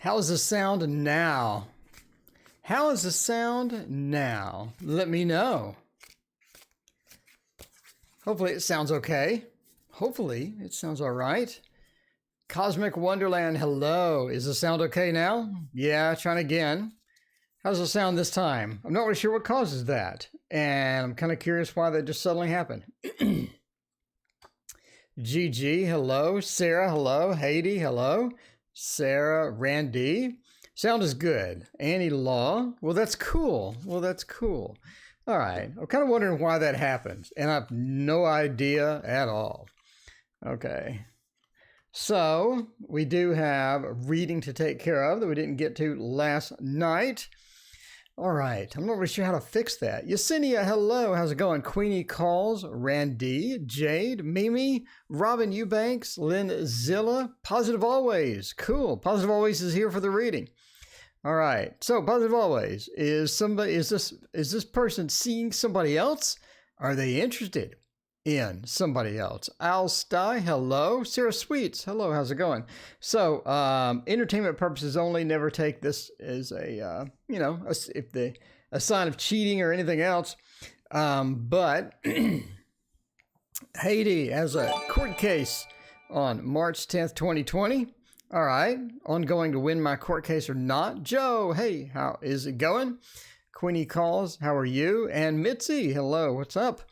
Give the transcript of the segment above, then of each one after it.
How is the sound now? How is the sound now? Let me know. Hopefully it sounds okay. Hopefully it sounds all right. Cosmic Wonderland, hello. Is the sound okay now? Yeah, trying again. How's the sound this time? I'm not really sure what causes that. And I'm kind of curious why that just suddenly happened. Gigi, hello. Sarah, hello. Haiti, hello. Sarah, Randy. Sound is good. Annie Law. Well, that's cool. Well, that's cool. All right. I'm kind of wondering why that happens. And I have no idea at all. Okay. So we do have a reading to take care of that we didn't get to last night. All right. I'm not really sure how to fix that. Yesenia, hello. How's it going? Queenie Calls, Randy, Jade, Mimi, Robin Eubanks, Lynn Zilla, Positive Always. Cool. Positive Always is here for the reading. All right. So Positive Always, is this person seeing somebody else? Are they interested in somebody else? Al Sty, hello. Sarah Sweets, hello. How's it going? So, entertainment purposes only. Never take this as a sign of cheating or anything else. But Haiti has a court case on March 10th, 2020. All right. Ongoing to win my court case or not. Joe, hey, how is it going? Queenie Calls, how are you? And Mitzi, hello. What's up?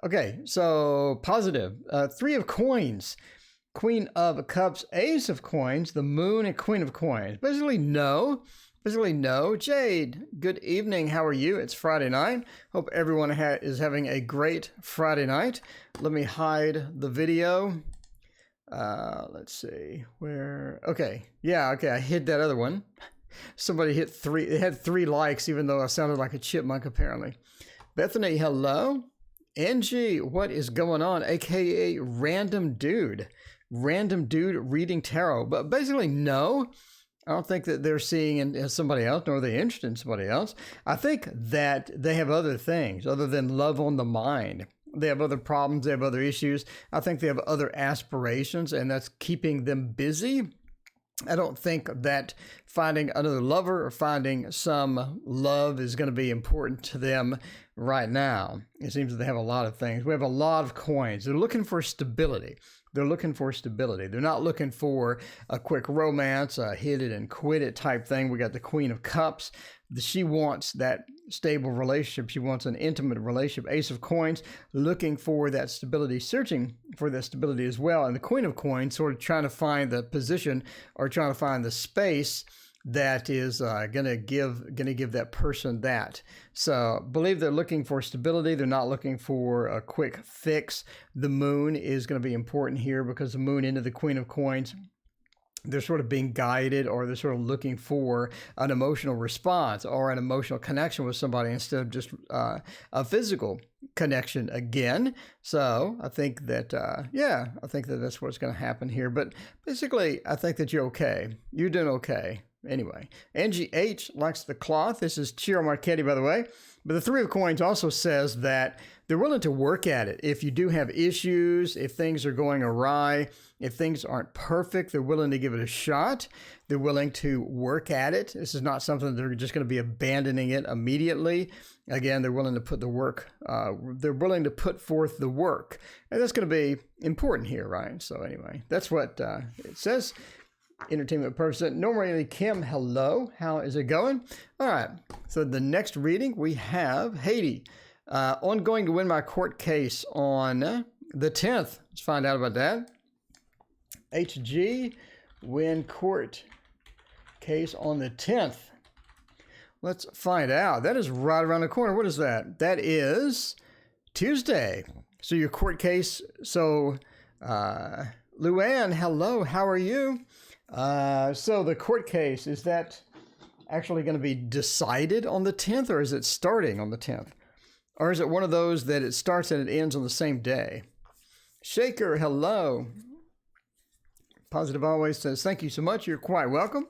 Okay, so positive. Three of Coins, Queen of Cups, Ace of Coins, the Moon, and Queen of Coins. Basically, no. Jade, good evening. How are you? It's Friday night. Hope everyone is having a great Friday night. Let me hide the video. Let's see where. Okay, yeah. Okay, I hid that other one. Somebody hit 3. It had 3 likes, even though I sounded like a chipmunk. Apparently, Bethany, hello. Angie, what is going on? AKA Random Dude reading tarot. But basically, no, I don't think that they're seeing in somebody else, nor are they interested in somebody else. I think that they have other things other than love on the mind. They have other problems. They have other issues. I think they have other aspirations, and that's keeping them busy. I don't think that finding another lover or finding some love is going to be important to them right now. It seems that they have a lot of things. We have a lot of coins. They're looking for stability. They're not looking for a quick romance, a hit it and quit it type thing. We got the Queen of Cups. She wants that stable relationship. She wants an intimate relationship. Ace of Coins, looking for that stability, searching for that stability as well. And the Queen of Coins, sort of trying to find the position or trying to find the space that is gonna give that person that. So I believe they're looking for stability. They're not looking for a quick fix. The Moon is going to be important here because the Moon into the Queen of Coins, they're sort of being guided, or they're sort of looking for an emotional response or an emotional connection with somebody instead of just a physical connection again. So I think that, I think that that's what's going to happen here. But basically, I think that you're okay. You're doing okay. Anyway, Angie H likes the cloth. This is Chiro Marchetti, by the way. But the Three of Coins also says that they're willing to work at it. If you do have issues, if things are going awry, if things aren't perfect, they're willing to give it a shot. They're willing to work at it. This is not something that they're just going to be abandoning it immediately. Again, they're willing to put the work. They're willing to put forth the work. And that's going to be important here, right? So anyway, that's what it says. Entertainment person. Normally Kim, hello. How is it going? All right. So the next reading we have Haiti. Ongoing to win my court case on the 10th. Let's find out about that. HG, win court case on the 10th. Let's find out. That is right around the corner. What is that? That is Tuesday. So your court case. So Luann, hello. How are you? So the court case, is that actually going to be decided on the 10th, or is it starting on the 10th? Or is it one of those that it starts and it ends on the same day? Shaker, hello. Positive Always says, thank you so much. You're quite welcome.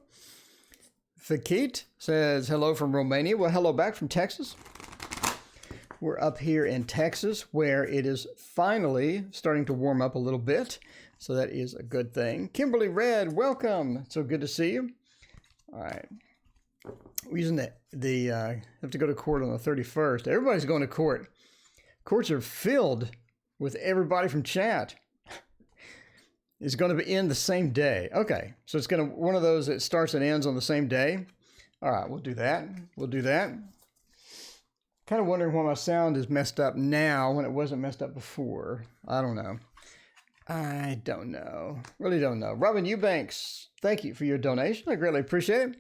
Fakit says, hello from Romania. Well, hello back from Texas. We're up here in Texas where it is finally starting to warm up a little bit. So that is a good thing. Kimberly Red, welcome. So good to see you. All right. We're using have to go to court on the 31st. Everybody's going to court. Courts are filled with everybody from chat. It's going to end the same day. Okay, so it's going to one of those that starts and ends on the same day. All right, we'll do that. We'll do that. Kind of wondering why my sound is messed up now when it wasn't messed up before. I don't know. Really don't know. Robin Eubanks, thank you for your donation. I greatly appreciate it.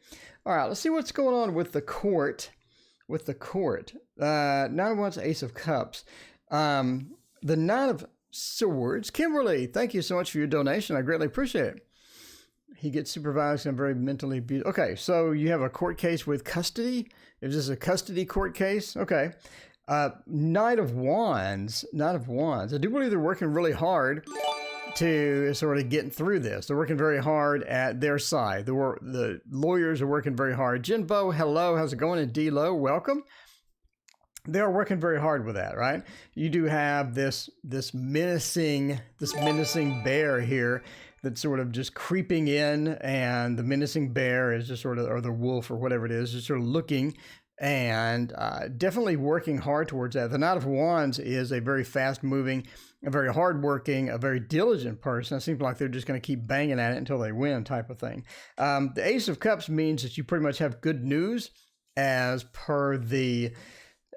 All right, let's see what's going on with the court. Nine of Wands, Ace of Cups. The Nine of Swords. Kimberly, thank you so much for your donation. I greatly appreciate it. He gets supervised and very mentally abused. Okay, so you have a court case with custody. Is this a custody court case? Okay. Knight of Wands. I do believe they're working really hard to sort of getting through this. They're working very hard at their side. The lawyers are working very hard. Jinbo, hello. How's it going? And D-Lo, welcome. They're working very hard with that, right? You do have this menacing bear here that's sort of just creeping in, and the menacing bear is just sort of, or the wolf or whatever it is, just sort of looking and definitely working hard towards that. The Knight of Wands is a very fast-moving, a very hard-working, a very diligent person. It seems like they're just going to keep banging at it until they win, type of thing. The Ace of Cups means that you pretty much have good news as per the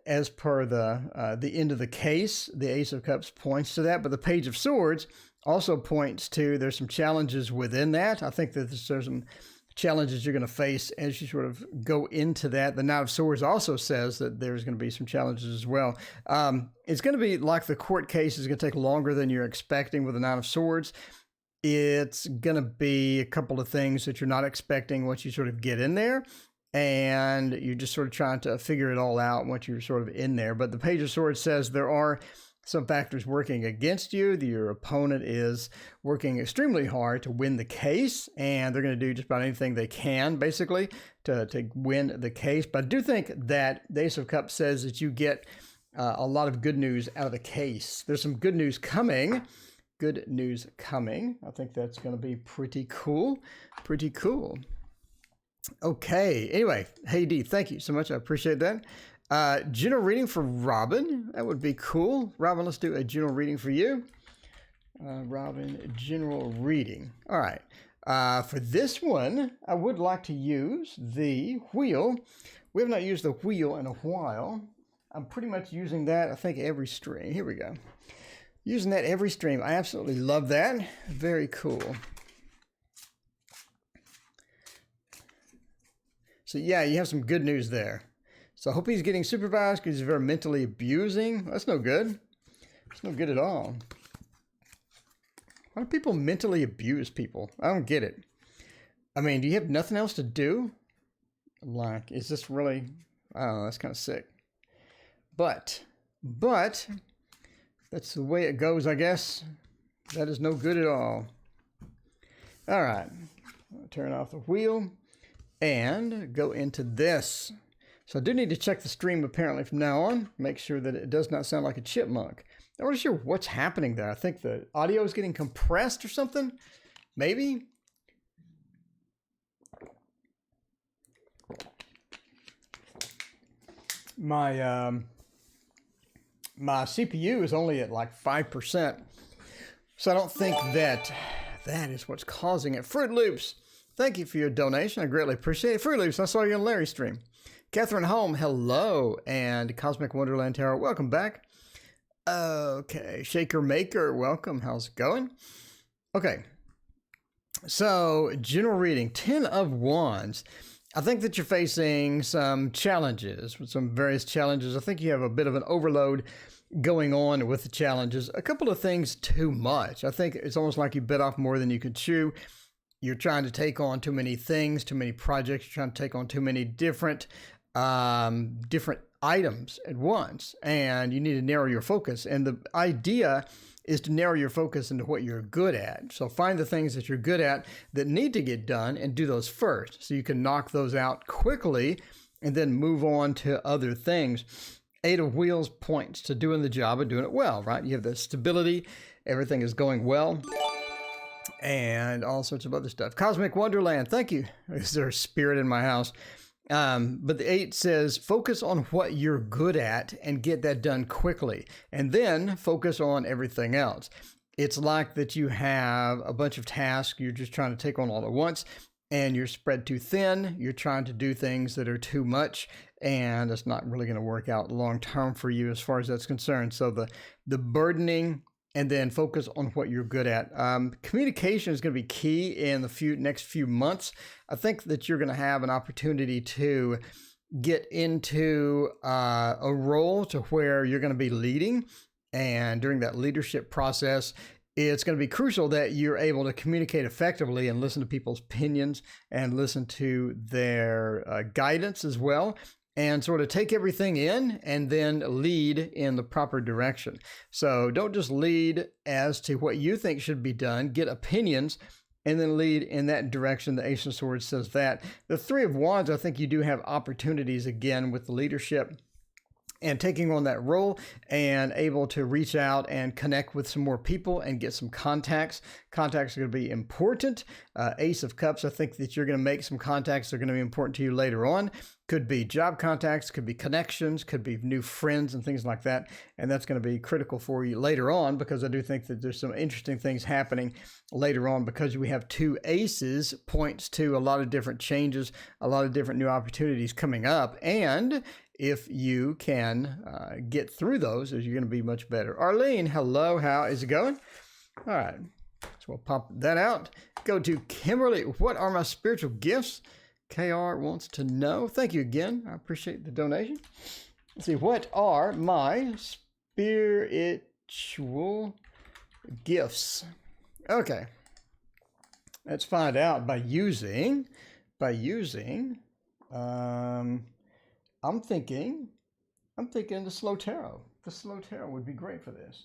end of the case. The Ace of Cups points to that, but the Page of Swords also points to there's some challenges within that. I think that there's some challenges you're going to face as you sort of go into that. The Knight of Swords also says that there's going to be some challenges as well. It's going to be like the court case is going to take longer than you're expecting with the Knight of Swords. It's going to be a couple of things that you're not expecting once you sort of get in there. And you're just sort of trying to figure it all out once you're sort of in there. But the Page of Swords says there are some factors working against you. Your opponent is working extremely hard to win the case, and they're going to do just about anything they can, basically, to win the case. But I do think that the Ace of Cups says that you get a lot of good news out of the case. There's some good news coming. I think that's going to be pretty cool. Okay. Anyway, hey D, thank you so much. I appreciate that. General reading for Robin. That would be cool. Robin, let's do a general reading for you. Robin, general reading. All right. For this one, I would like to use the wheel. We have not used the wheel in a while. I'm pretty much using that, I think, every stream. Here we go. Using that every stream. I absolutely love that. Very cool. So yeah, you have some good news there. So I hope he's getting supervised because he's very mentally abusing. That's no good. It's no good at all. Why do people mentally abuse people? I don't get it. I mean, do you have nothing else to do? Like, is this really, I don't know, that's kind of sick. But, that's the way it goes, I guess. That is no good at all. All right. I'll turn off the wheel and go into this. So I do need to check the stream apparently from now on. Make sure that it does not sound like a chipmunk. I'm not sure what's happening there. I think the audio is getting compressed or something. Maybe. My CPU is only at like 5%. So I don't think that is what's causing it. Fruit Loops, thank you for your donation. I greatly appreciate it. Fruit Loops, I saw you on Larry's stream. Catherine Holm, hello. And Cosmic Wonderland Tarot, welcome back. Okay, Shaker Maker, welcome. How's it going? Okay, so general reading, 10 of Wands. I think that you're facing some challenges, some various challenges. I think you have a bit of an overload going on with the challenges. A couple of things too much. I think it's almost like you bit off more than you could chew. You're trying to take on too many things, too many projects. You're trying to take on too many different items at once, and you need to narrow your focus. And the idea is to narrow your focus into what you're good at. So find the things that you're good at that need to get done and do those first, so you can knock those out quickly and then move on to other things. 8 of Wheels points to doing the job and doing it well, right? You have the stability, everything is going well. and all sorts of other stuff. Cosmic Wonderland, thank you. Is there a spirit in my house? But the 8 says, focus on what you're good at and get that done quickly, and then focus on everything else. It's like that you have a bunch of tasks you're just trying to take on all at once, and you're spread too thin. You're trying to do things that are too much, and it's not really going to work out long term for you as far as that's concerned. So the burdening, and then focus on what you're good at. Communication is going to be key in the next few months. I think that you're going to have an opportunity to get into a role to where you're going to be leading. And during that leadership process, it's going to be crucial that you're able to communicate effectively and listen to people's opinions and listen to their guidance as well, and sort of take everything in and then lead in the proper direction. So don't just lead as to what you think should be done, get opinions, and then lead in that direction. The Ace of Swords says that. The Three of Wands, I think you do have opportunities again with the leadership and taking on that role, and able to reach out and connect with some more people and get some contacts. Contacts are going to be important. Ace of Cups, I think that you're going to make some contacts that are going to be important to you later on. Could be job contacts, could be connections, could be new friends and things like that. And that's going to be critical for you later on, because I do think that there's some interesting things happening later on, because we have 2 aces points to a lot of different changes, a lot of different new opportunities coming up. And if you can get through those, you're going to be much better. Arlene, hello. How is it going? All right. So we'll pop that out. Go to Kimberly. What are my spiritual gifts? KR wants to know. Thank you again. I appreciate the donation. Let's see. What are my spiritual gifts? Okay. Let's find out by using, I'm thinking the slow tarot. The slow tarot would be great for this.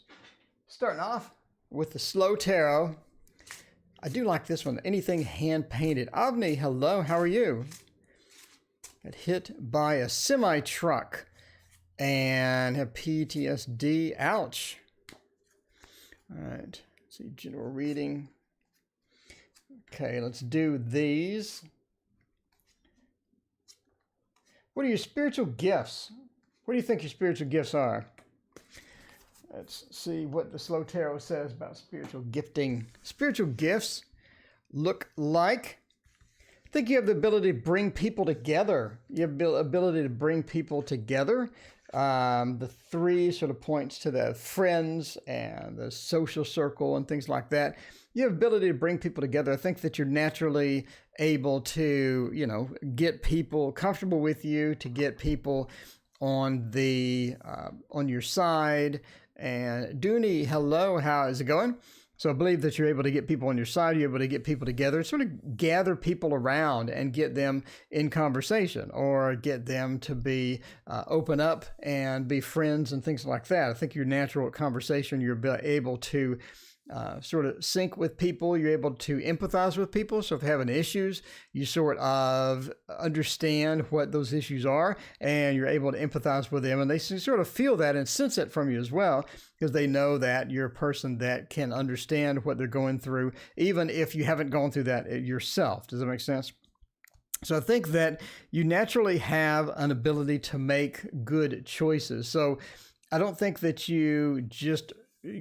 Starting off with the slow tarot. I do like this one. Anything hand painted. Avni, hello. How are you? Got hit by a semi truck and have PTSD. Ouch. All right. Let's see, general reading. Okay, let's do these. What are your spiritual gifts? What do you think your spiritual gifts are? Let's see what the slow tarot says about spiritual gifting. Spiritual gifts look like, I think you have the ability to bring people together. You have the ability to bring people together. The 3 sort of points to the friends and the social circle and things like that. You have ability to bring people together. I think that you're naturally able to, get people comfortable with you, to get people on your side. And Dooney, hello, how is it going? So I believe that you're able to get people on your side, you're able to get people together, sort of gather people around and get them in conversation, or get them to be open up and be friends and things like that. I think you're natural at conversation. You're able to sort of sync with people. You're able to empathize with people. So if you're having issues, you sort of understand what those issues are, and you're able to empathize with them. And they sort of feel that and sense it from you as well, because they know that you're a person that can understand what they're going through, even if you haven't gone through that yourself. Does that make sense? So I think that you naturally have an ability to make good choices. So I don't think that you just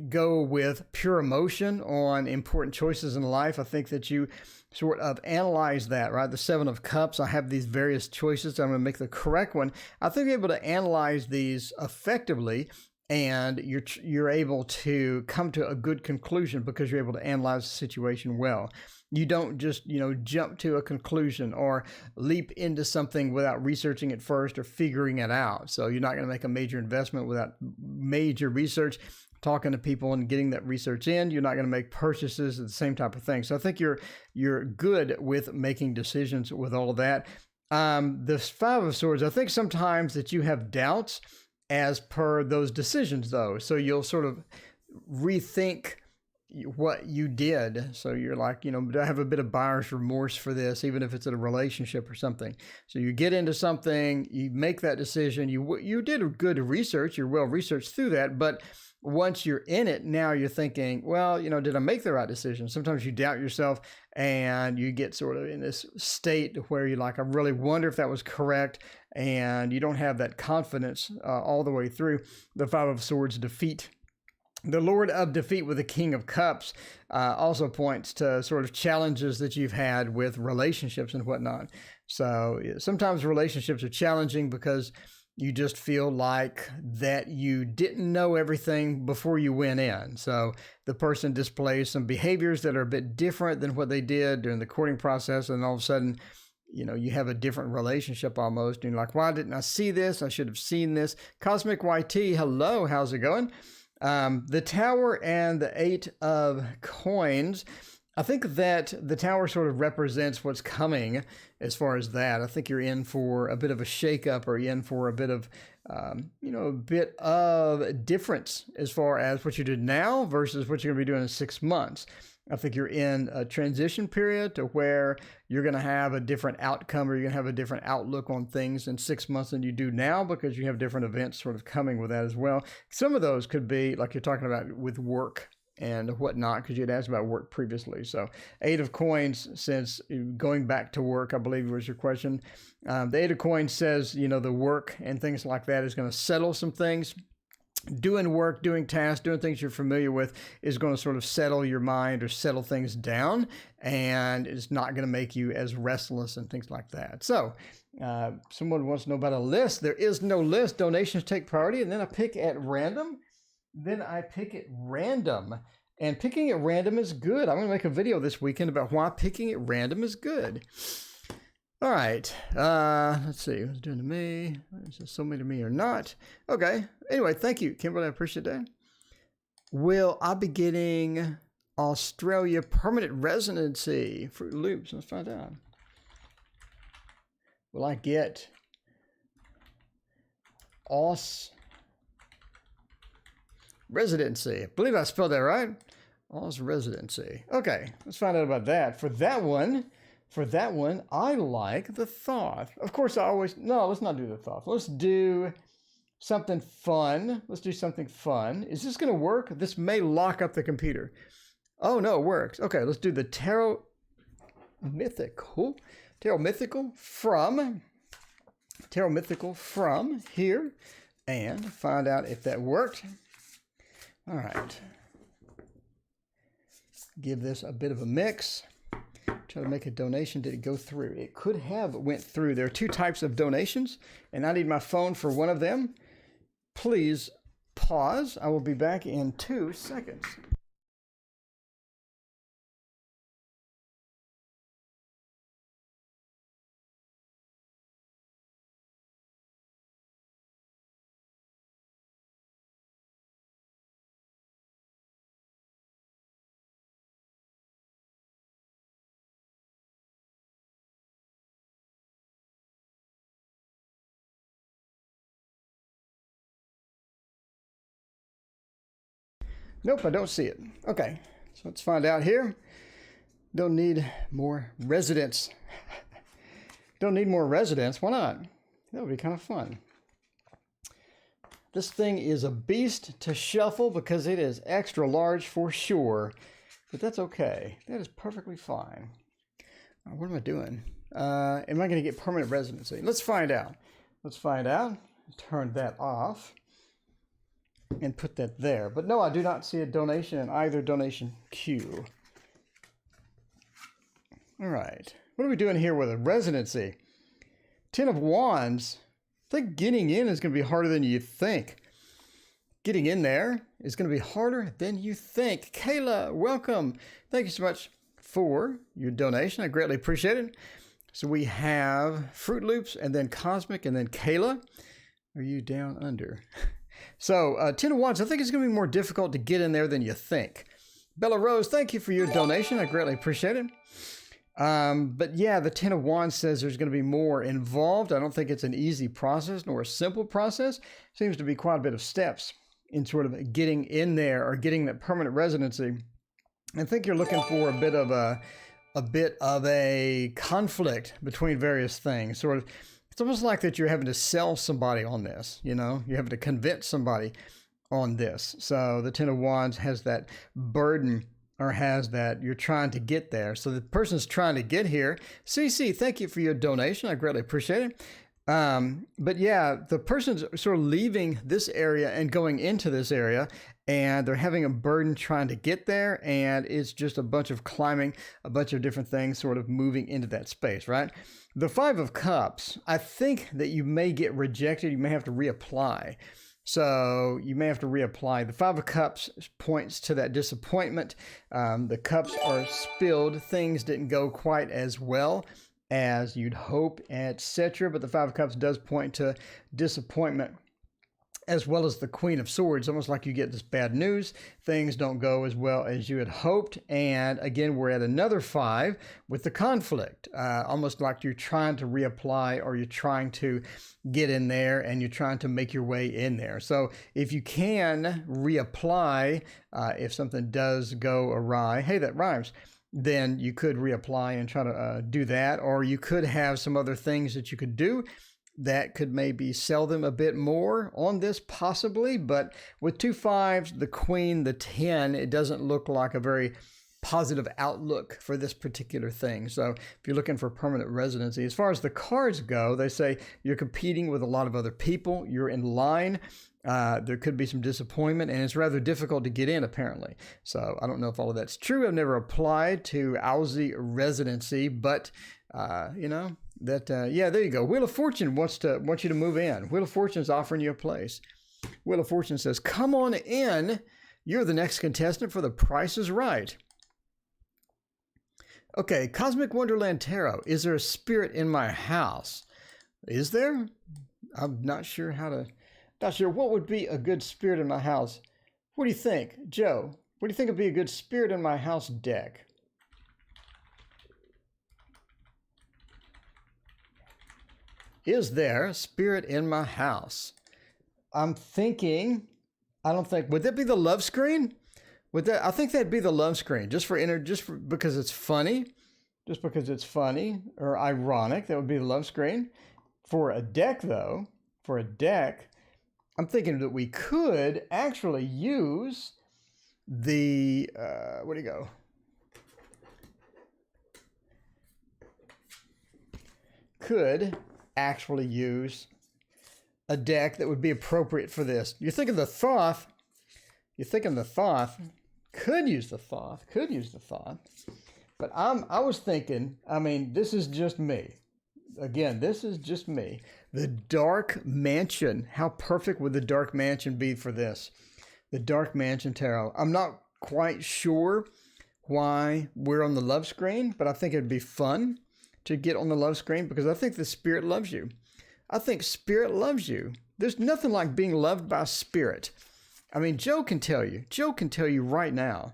go with pure emotion on important choices in life. I think that you sort of analyze that, right? The 7 of Cups, I have these various choices. I'm going to make the correct one. I think you're able to analyze these effectively, and you're able to come to a good conclusion because you're able to analyze the situation well. You don't just, jump to a conclusion or leap into something without researching it first or figuring it out. So you're not going to make a major investment without major research. Talking to people and getting that research in, you're not going to make purchases, the same type of thing. So I think you're good with making decisions with all of that. The 5 of Swords, I think sometimes that you have doubts as per those decisions, though. So you'll sort of rethink what you did. So you're like, do I have a bit of buyer's remorse for this, even if it's in a relationship or something? So you get into something, you make that decision. You did a good research. You're well researched through that, but once you're in it, now you're thinking, well, did I make the right decision? Sometimes you doubt yourself and you get sort of in this state where you're like, I really wonder if that was correct. And you don't have that confidence all the way through. The Five of Swords defeat. The Lord of Defeat with the King of Cups also points to sort of challenges that you've had with relationships and whatnot. So sometimes relationships are challenging because you just feel like that you didn't know everything before you went in. So the person displays some behaviors that are a bit different than what they did during the courting process, and all of a sudden, you have a different relationship almost. And you're like, why didn't I see this? I should have seen this. Cosmic YT, hello, how's it going? The Tower and the Eight of Coins. I think that the Tower sort of represents what's coming as far as that. I think you're in for a bit of a shakeup, or you're in for a bit of, a bit of difference as far as what you did now versus what you're going to be doing in 6 months. I think you're in a transition period to where you're going to have a different outcome, or you're going to have a different outlook on things in 6 months than you do now, because you have different events sort of coming with that as well. Some of those could be like you're talking about with work and whatnot, because you had asked about work previously. So Eight of Coins, since going back to work, I believe was your question. The Eight of Coins says, the work and things like that is going to settle some things. Doing work, doing tasks, doing things you're familiar with is going to sort of settle your mind or settle things down, and it's not going to make you as restless and things like that. So someone wants to know about a list. There is no list. Donations take priority, and then I pick at random. And picking at random is good. I'm going to make a video this weekend about why picking at random is good. All right. Let's see. What's doing to me? Is this somebody to me or not? Okay. Anyway, thank you, Kimberly. I appreciate that. Will I be getting Australia permanent residency? Fruit Loops. Let's find out. Will I get Aus residency? I believe I spelled that right. Aus residency. Okay. Let's find out about that. For that one, I like the Thoth. Of course, let's not do the Thoth. Let's do something fun. Is this going to work? This may lock up the computer. Oh, no, it works. Okay, let's do the Tarot Mythical from here and find out if that worked. All right. Give this a bit of a mix. Try to make a donation. Did it go through? It could have went through. There are two types of donations, and I need my phone for one of them. Please pause. I will be back in 2 seconds. Nope, I don't see it. Okay, so let's find out here. Don't need more residents. Don't need more residents. Why not? That would be kind of fun. This thing is a beast to shuffle because it is extra large for sure. But that's okay. That is perfectly fine. What am I doing? Am I going to get permanent residency? Let's find out. Turn that off and put that there. But no, I do not see a donation in either donation queue. All right. What are we doing here with a residency? 10 of Wands. I think getting in is going to be harder than you think. Getting in there is going to be harder than you think. Kayla, welcome. Thank you so much for your donation. I greatly appreciate it. So we have Fruit Loops and then Cosmic and then Kayla. Are you down under? So 10 of Wands, I think it's going to be more difficult to get in there than you think. Bella Rose, thank you for your donation. I greatly appreciate it. But yeah, the 10 of Wands says there's going to be more involved. I don't think it's an easy process nor a simple process. Seems to be quite a bit of steps in sort of getting in there or getting that permanent residency. I think you're looking for a bit of a conflict between various things. Sort of, it's almost like that you're having to sell somebody on this, you know, you're having to convince somebody on this. So the Ten of Wands has that burden, or has that you're trying to get there. So the person's trying to get here. CC, thank you for your donation. I greatly appreciate it. But yeah, the person's sort of leaving this area and going into this area, and they're having a burden trying to get there. And it's just a bunch of climbing, a bunch of different things sort of moving into that space, right? The Five of Cups, I think that you may get rejected. You may have to reapply. So you may have to reapply. The Five of Cups points to that disappointment. The cups are spilled. Things didn't go quite as well as you'd hope, etc. But the Five of Cups does point to disappointment, as well as the Queen of Swords. Almost like you get this bad news. Things don't go as well as you had hoped. And again, we're at another 5 with the conflict. Almost like you're trying to reapply, or you're trying to get in there and you're trying to make your way in there. So if you can reapply, if something does go awry, hey, that rhymes, then you could reapply and try to do that. Or you could have some other things that you could do that could maybe sell them a bit more on this, possibly. But with 2 5s, the Queen, the 10, it doesn't look like a very positive outlook for this particular thing. So if you're looking for permanent residency, as far as the cards go, they say you're competing with a lot of other people. You're in line. There could be some disappointment, and it's rather difficult to get in, apparently. So I don't know if all of that's true. I've never applied to Aussie residency, but you know, that yeah, there you go. Wheel of Fortune wants you to move in. Wheel of Fortune is offering you a place. Wheel of Fortune says, "Come on in. You're the next contestant for The Price is Right." Okay, Cosmic Wonderland Tarot. Is there a spirit in my house? Is there? I'm not sure how to. Not sure what would be a good spirit in my house. What do you think, Joe? What do you think would be a good spirit in my house deck? Is there a spirit in my house? I'm thinking, I don't think, would that be the love screen? Would that, I think that'd be the love screen, just because it's funny, or ironic, that would be the love screen. For a deck though, I'm thinking that we could actually use the, where do you go? Could actually use a deck that would be appropriate for this. You're thinking the Thoth. Could use the Thoth. But I was thinking, I mean, this is just me. Again, this is just me. The Dark Mansion. How perfect would the Dark Mansion be for this? The Dark Mansion Tarot. I'm not quite sure why we're on the love screen, but I think it'd be fun to get on the love screen because I think the Spirit loves you. I think Spirit loves you. There's nothing like being loved by Spirit. I mean, Joe can tell you right now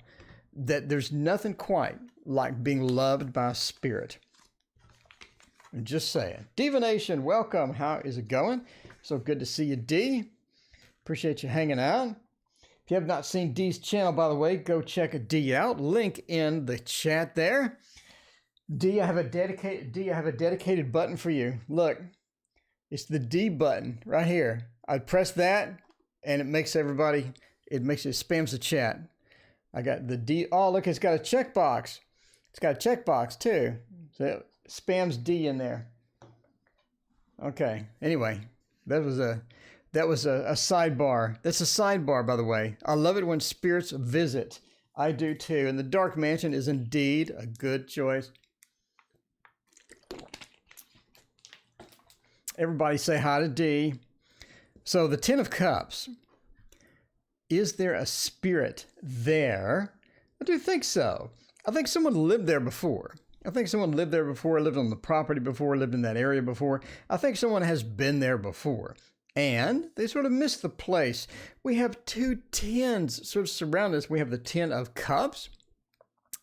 that there's nothing quite like being loved by Spirit. I'm just saying. Divination, welcome. How is it going? So good to see you, D. Appreciate you hanging out. If you have not seen D's channel, by the way, go check D out. Link in the chat there. D, I have a dedicated button for you. Look, it's the D button right here. I press that, and it makes it spams the chat. I got the D. Oh, look, it's got a checkbox. It's got a checkbox too. So it spams D in there. Okay. Anyway, that was a sidebar. That's a sidebar, by the way. I love it when spirits visit. I do too. And the Dark Mansion is indeed a good choice. Everybody say hi to D. So the Ten of Cups. Is there a spirit there? I do think so. I think someone lived there before. Lived on the property before, lived in that area before. I think someone has been there before. And they sort of missed the place. We have 2 tens sort of surround us. We have the 10 of Cups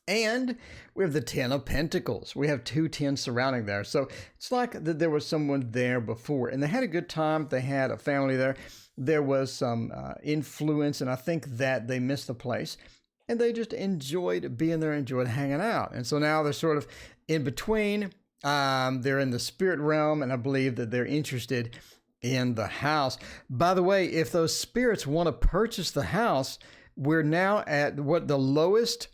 and we have the 10 of Pentacles. We have 2 tens surrounding there. So it's like that there was someone there before and they had a good time. They had a family there. There was some influence, and I think that they missed the place. And they just enjoyed being there, enjoyed hanging out. And so now they're sort of in between. They're in the spirit realm, and I believe that they're interested in the house. By the way, if those spirits want to purchase the house, we're now at what the lowest,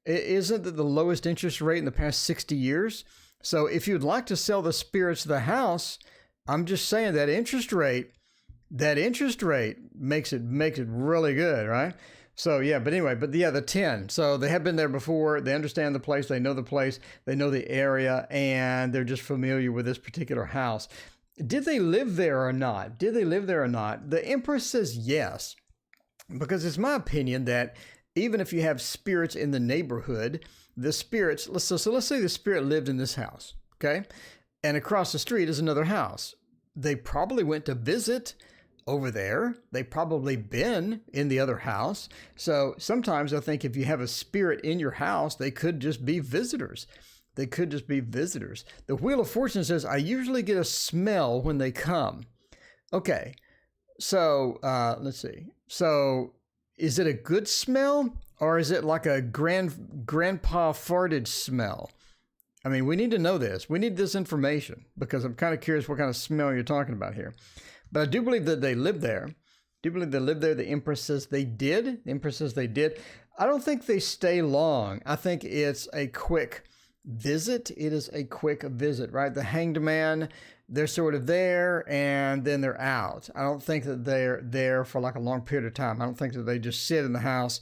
isn't it the lowest interest rate in the past 60 years? So if you'd like to sell the spirits the house, I'm just saying that interest rate makes it really good, right? So yeah, but anyway, the 10. So they have been there before. They understand the place. They know the place. They know the area, and they're just familiar with this particular house. Did they live there or not? The Empress says yes, because it's my opinion that even if you have spirits in the neighborhood, the spirits, so let's say the spirit lived in this house, okay? And across the street is another house. They probably went to visit over there. They probably been in the other house. So sometimes I think if you have a spirit in your house, they could just be visitors. The Wheel of Fortune says, I usually get a smell when they come. Okay, so let's see. So is it a good smell, or is it like a grandpa farted smell? I mean, we need to know this. We need this information, because I'm kind of curious what kind of smell you're talking about here. But I do believe that they lived there. The Empress says they did. I don't think they stay long. I think it's a quick visit. It is a quick visit, right? The Hanged Man, they're sort of there and then they're out. I don't think that they're there for like a long period of time. I don't think that they just sit in the house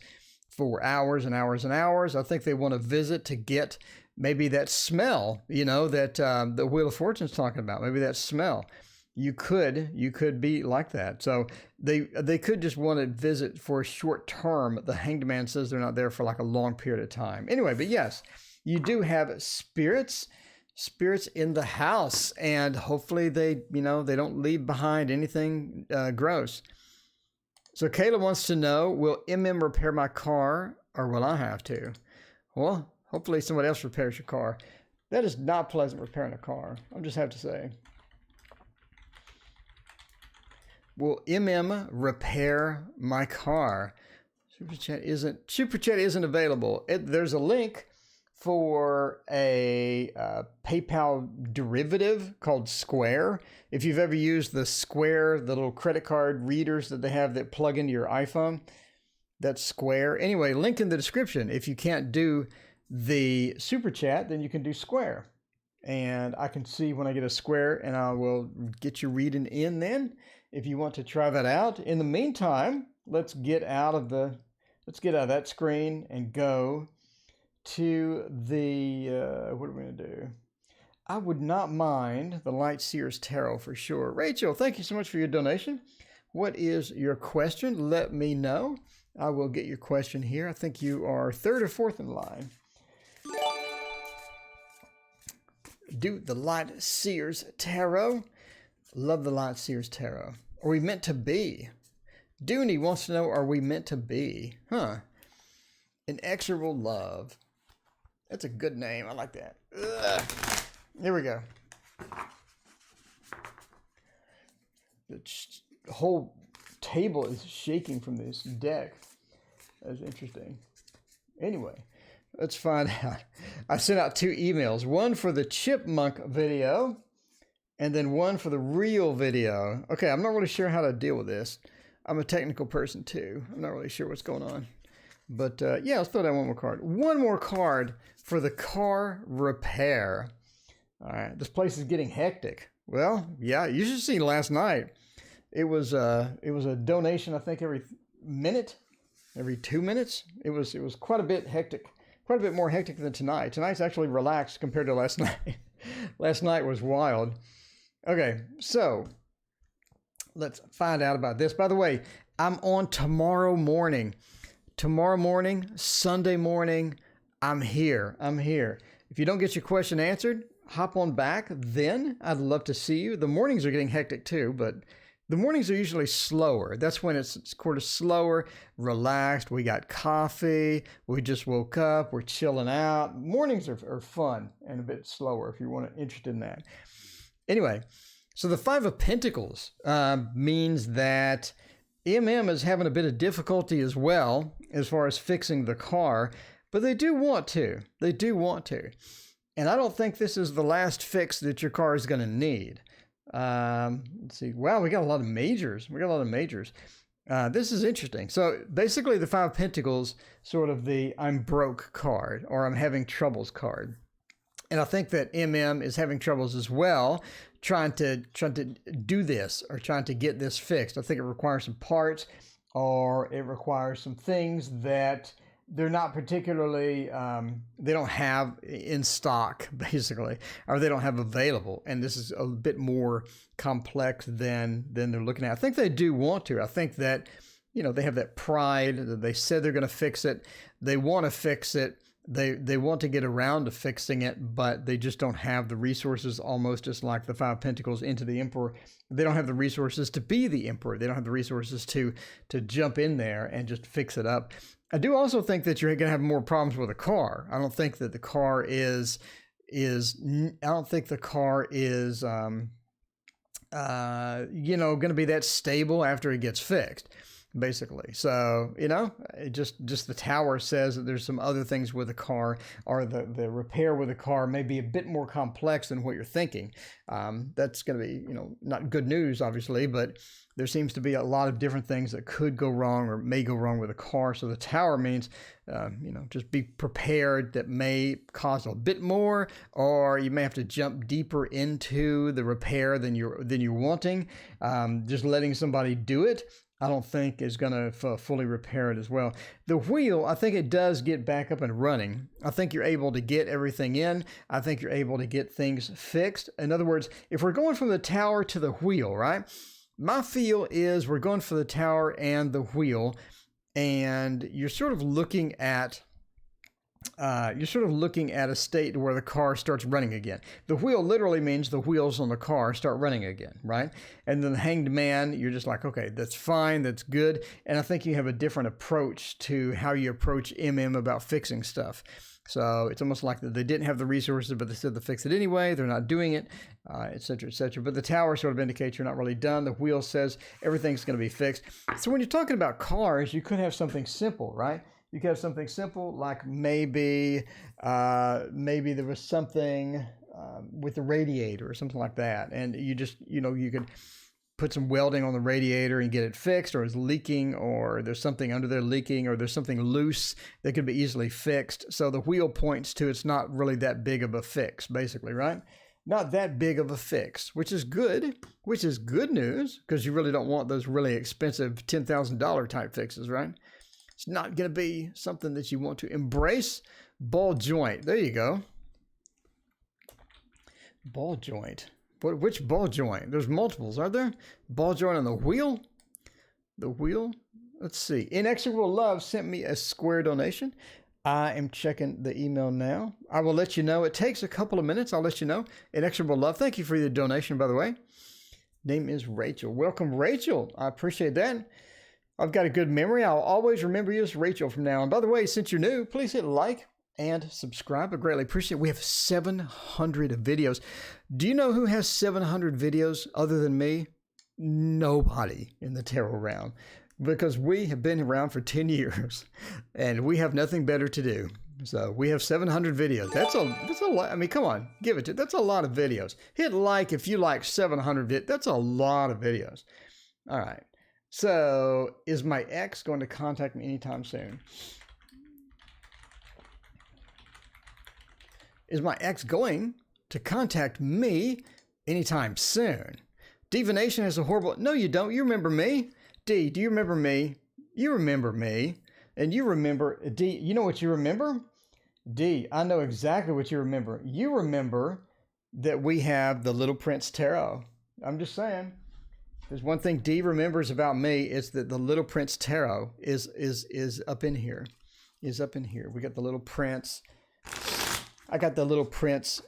for hours and hours and hours. I think they want to visit to get maybe that smell, that the Wheel of Fortune's talking about. Maybe that smell. You could be like that. So they could just want to visit for a short term. The Hanged Man says they're not there for like a long period of time. Anyway, but yes, you do have spirits in the house, and hopefully they don't leave behind anything gross. So Kayla wants to know, will MM repair my car, or will I have to? Well, hopefully somebody else repairs your car. That is not pleasant, repairing a car. I'll just have to say. Will MM repair my car? Super chat isn't available. There's a link for a PayPal derivative called Square. If you've ever used the Square, the little credit card readers that they have that plug into your iPhone, that's Square. Anyway, link in the description. If you can't do the super chat, then you can do Square. And I can see when I get a Square, and I will get your reading in then if you want to try that out. In the meantime, let's get out of that screen and go to the, what are we going to do? I would not mind the Light Seers Tarot for sure. Rachel, thank you so much for your donation. What is your question? Let me know. I will get your question here. I think you are third or fourth in line. Do the Light Seers Tarot. Love the Light Seers Tarot. Are we meant to be? Dooney wants to know, are we meant to be? Inexorable Love. That's a good name. I like that. Ugh. Here we go. The whole table is shaking from this deck. That's interesting. Anyway, let's find out. I sent out 2 emails. One for the chipmunk video, and then one for the real video. Okay, I'm not really sure how to deal with this. I'm a technical person too. I'm not really sure what's going on. But yeah, let's throw down one more card. One more card for the car repair. All right, this place is getting hectic. Well, yeah, you should see last night. It was a donation, I think, every minute, every 2 minutes. It was quite a bit hectic, quite a bit more hectic than tonight. Tonight's actually relaxed compared to last night. Last night was wild. Okay, so let's find out about this. By the way, I'm on tomorrow morning. Tomorrow morning, Sunday morning, I'm here. If you don't get your question answered, hop on back then. I'd love to see you. The mornings are getting hectic too, but the mornings are usually slower. That's when it's sort of slower, relaxed. We got coffee. We just woke up. We're chilling out. Mornings are fun and a bit slower if you're interested in that. Anyway, so the 5 of Pentacles means that MM is having a bit of difficulty as well as far as fixing the car, but they do want to. And I don't think this is the last fix that your car is going to need. Let's see. Wow, we got a lot of majors. This is interesting. So basically the Five of Pentacles, sort of the I'm broke card or I'm having troubles card. And I think that MM is having troubles as well, trying to do this or trying to get this fixed. I think it requires some parts, or it requires some things that they're not particularly, they don't have in stock, basically, or they don't have available. And this is a bit more complex than they're looking at. I think they do want to. I think that, you know, they have that pride that they said they're going to fix it. They want to fix it. They want to get around to fixing it, but they just don't have the resources, almost just like the Five of Pentacles into the Emperor. They don't have the resources to be the Emperor. They don't have the resources to jump in there and just fix it up. I do also think that you're going to have more problems with a car. I don't think that the car is you know, going to be that stable after it gets fixed, basically. So, you know, it just the Tower says that there's some other things with the car, or the repair with the car may be a bit more complex than what you're thinking. That's going to be, you know, not good news, obviously, but there seems to be a lot of different things that could go wrong or may go wrong with a car. So the Tower means, you know, just be prepared. That may cost a bit more, or you may have to jump deeper into the repair than you're wanting. Just letting somebody do it, I don't think is going to fully repair it as well. The Wheel, I think it does get back up and running. I think you're able to get everything in. I think you're able to get things fixed. In other words, if we're going from the Tower to the Wheel, right? My feel is we're going for the Tower and the Wheel, and you're sort of looking at a state where the car starts running again. The Wheel literally means the wheels on the car start running again, right? And then the Hanged Man, you're just like, okay, that's fine, that's good. And I think you have a different approach to how you approach MM about fixing stuff. So it's almost like they didn't have the resources, but they said to fix it anyway. They're not doing it, et cetera, et cetera. But the Tower sort of indicates you're not really done. The Wheel says everything's going to be fixed. So when you're talking about cars, you could have something simple, right? You could have something simple, like maybe there was something with the radiator or something like that. And you just, you know, you could put some welding on the radiator and get it fixed, or it's leaking, or there's something under there leaking, or there's something loose that could be easily fixed. So the Wheel points to it's not really that big of a fix, basically, right? Not that big of a fix, which is good news, because you really don't want those really expensive $10,000 type fixes, right? It's not going to be something that you want to embrace. Ball joint. There you go. Ball joint. Which ball joint? There's multiples, aren't there? Ball joint on the Wheel? The Wheel? Let's see. Inexorable Love sent me a square donation. I am checking the email now. I will let you know. It takes a couple of minutes. I'll let you know. Inexorable Love, thank you for the donation, by the way. Name is Rachel. Welcome, Rachel. I appreciate that. I've got a good memory. I'll always remember you as Rachel from now on. By the way, since you're new, please hit like and subscribe. I greatly appreciate it. We have 700 videos. Do you know who has 700 videos other than me? Nobody in the tarot realm, because we have been around for 10 years and we have nothing better to do. So we have 700 videos. That's a lot. I mean, come on, give it to. That's a lot of videos. Hit like if you like 700 videos. That's a lot of videos. All right. So is my ex going to contact me anytime soon? Is my ex going to contact me anytime soon? Divination has a horrible... No, you don't. You remember me. D, do you remember me? You remember me. And you remember... D, you know what you remember? D, I know exactly what you remember. You remember that we have the Little Prince Tarot. I'm just saying. There's one thing D remembers about me. It's that the Little Prince Tarot is up in here. Is up in here. We got the Little Prince... I got the Little Prince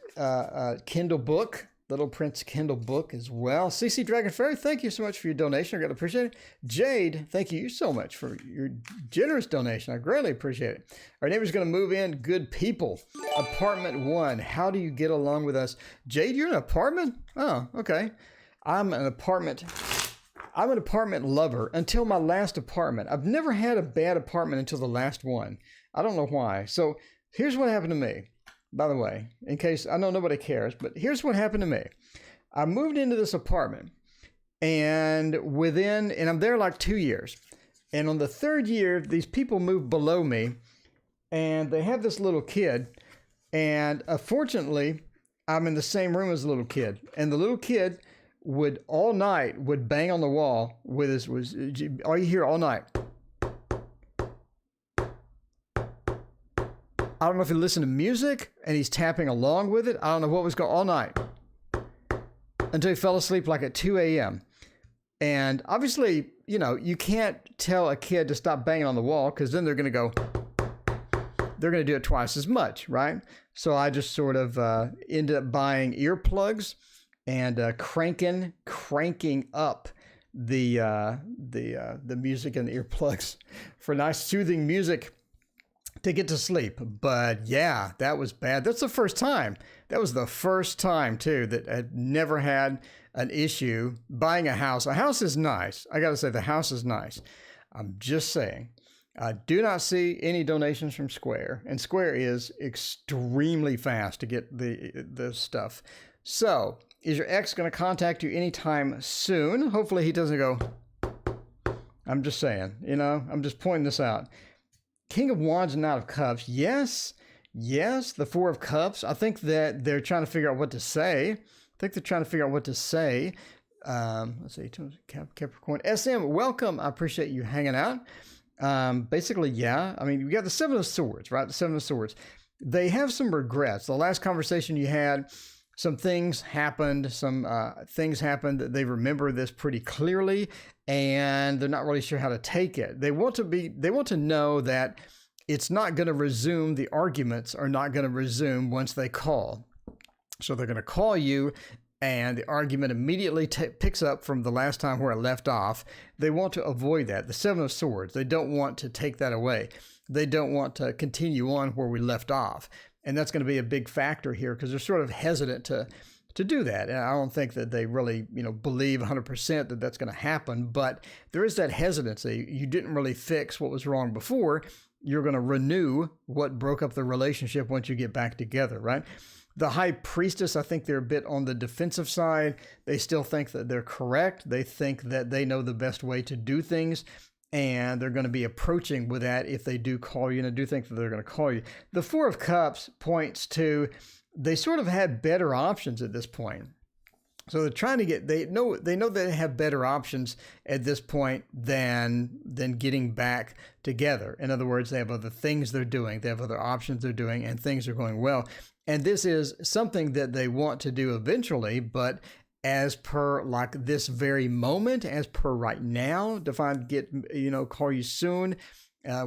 Kindle book, Little Prince Kindle book as well. CC Dragon Fairy, thank you so much for your donation. I greatly appreciate it. Jade, thank you so much for your generous donation. I greatly appreciate it. Our neighbor's going to move in. Good people. Apartment 1. How do you get along with us? Jade, you're in an apartment? Oh, okay. I'm an apartment lover until my last apartment. I've never had a bad apartment until the last one. I don't know why. So here's what happened to me. By the way, in case I know nobody cares, but here's what happened to me. I moved into this apartment, and I'm there like 2 years. And on the third year, these people moved below me, and they have this little kid. And fortunately, I'm in the same room as the little kid. And the little kid would all night bang on the wall with his, all you hear all night. I don't know if he listened to music and he's tapping along with it. I don't know what was going on all night until he fell asleep like at 2 a.m. And obviously, you can't tell a kid to stop banging on the wall because then they're going to do it twice as much, right? So I just sort of ended up buying earplugs and cranking up the music and the earplugs for nice soothing music to get to sleep. But yeah, that was bad. That's the first time. That was the first time too that I'd never had an issue buying a house. A house is nice. I got to say the house is nice. I'm just saying. I do not see any donations from Square, and Square is extremely fast to get the stuff. So, is your ex going to contact you anytime soon? Hopefully he doesn't go, I'm just saying, I'm just pointing this out. King of Wands and Knight of Cups. Yes, the Four of Cups. I think that they're trying to figure out what to say. Let's see, Capricorn. SM, welcome. I appreciate you hanging out. Basically, yeah. I mean, you got the Seven of Swords, right? The Seven of Swords. They have some regrets. The last conversation you had, some things happened. That they remember this pretty clearly, and they're not really sure how to take it. They want to know that it's not going to resume. The arguments are not going to resume once they call. So they're going to call you, and the argument immediately picks up from the last time where it left off. They want to avoid that. The Seven of Swords, they don't want to take that away. They don't want to continue on where we left off. And that's going to be a big factor here because they're sort of hesitant to do that. And I don't think that they really, believe 100% that that's going to happen. But there is that hesitancy. You didn't really fix what was wrong before. You're going to renew what broke up the relationship once you get back together, right? The High Priestess, I think they're a bit on the defensive side. They still think that they're correct. They think that they know the best way to do things, and they're going to be approaching with that if they do call you, and I do think that they're going to call you. The Four of Cups points to they sort of had better options at this point. So they're trying to they know they have better options at this point than getting back together. In other words, they have other things they're doing. They have other options they're doing, and things are going well. And this is something that they want to do eventually, but as per like this very moment, as per right now, call you soon,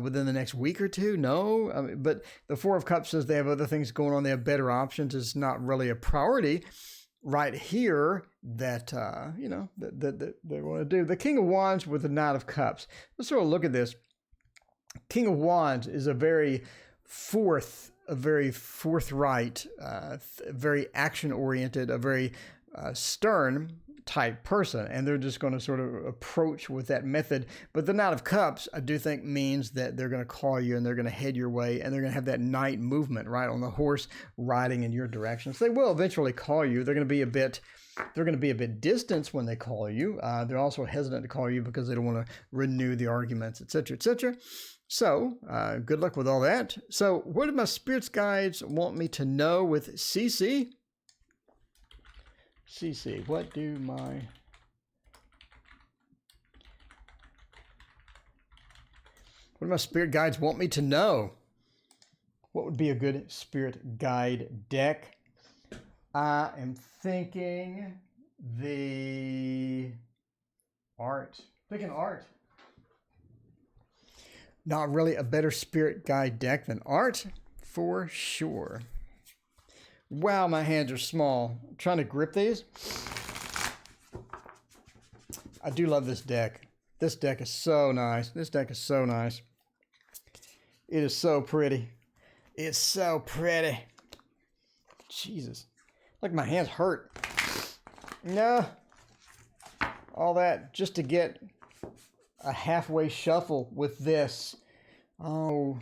within the next week or two. No, but the Four of Cups says they have other things going on. They have better options. It's not really a priority right here that they want to do. The King of Wands with the Knight of Cups. Let's sort of look at this. King of Wands is a very forthright, very action-oriented, a very stern type person, and they're just going to sort of approach with that method. But the Knight of Cups, I do think, means that they're going to call you and they're going to head your way, and they're going to have that knight movement, right, on the horse riding in your direction. So they will eventually call you. They're going to be a bit distant when they call you. They're also hesitant to call you because they don't want to renew the arguments, etc., etc. So, good luck with all that. So, what do my spirits guides want me to know with CC? CC, what do my spirit guides want me to know? What would be a good spirit guide deck? I am thinking the art. Thinking art. Not really a better spirit guide deck than art, for sure. Wow, my hands are small. I'm trying to grip these. I do love this deck. This deck is so nice. It is so pretty. It's so pretty. Jesus. Like my hands hurt. No. All that just to get a halfway shuffle with this. Oh,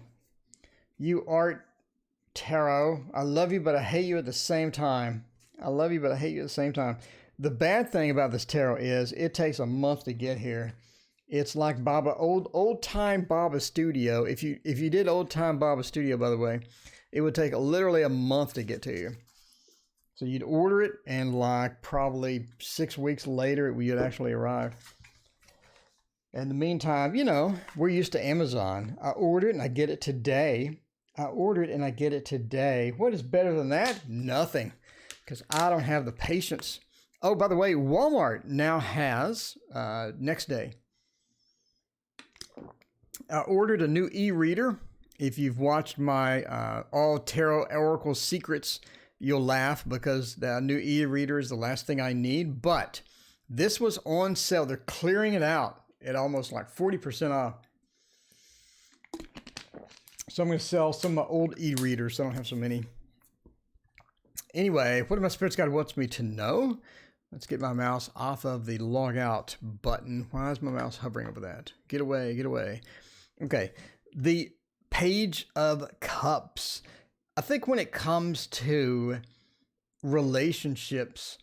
you art tarot. I love you, but I hate you at the same time. The bad thing about this tarot is it takes a month to get here. It's like Baba, old time Baba Studio. If you did old time Baba Studio, by the way, it would take literally a month to get to you. So you'd order it, and like probably 6 weeks later, it would actually arrive. In the meantime, you know, we're used to Amazon. I order it and I get it today. What is better than that? Nothing, because I don't have the patience. Oh, by the way, Walmart now has next day. I ordered a new e-reader. If you've watched my all TarotOracle secrets, you'll laugh because the new e-reader is the last thing I need. But this was on sale. They're clearing it out at almost like 40% off. So I'm going to sell some of my old e-readers. I don't have so many. Anyway, what my Spirit Guide wants me to know? Let's get my mouse off of the log out button. Why is my mouse hovering over that? Get away, get away. Okay, the Page of Cups. I think when it comes to relationships,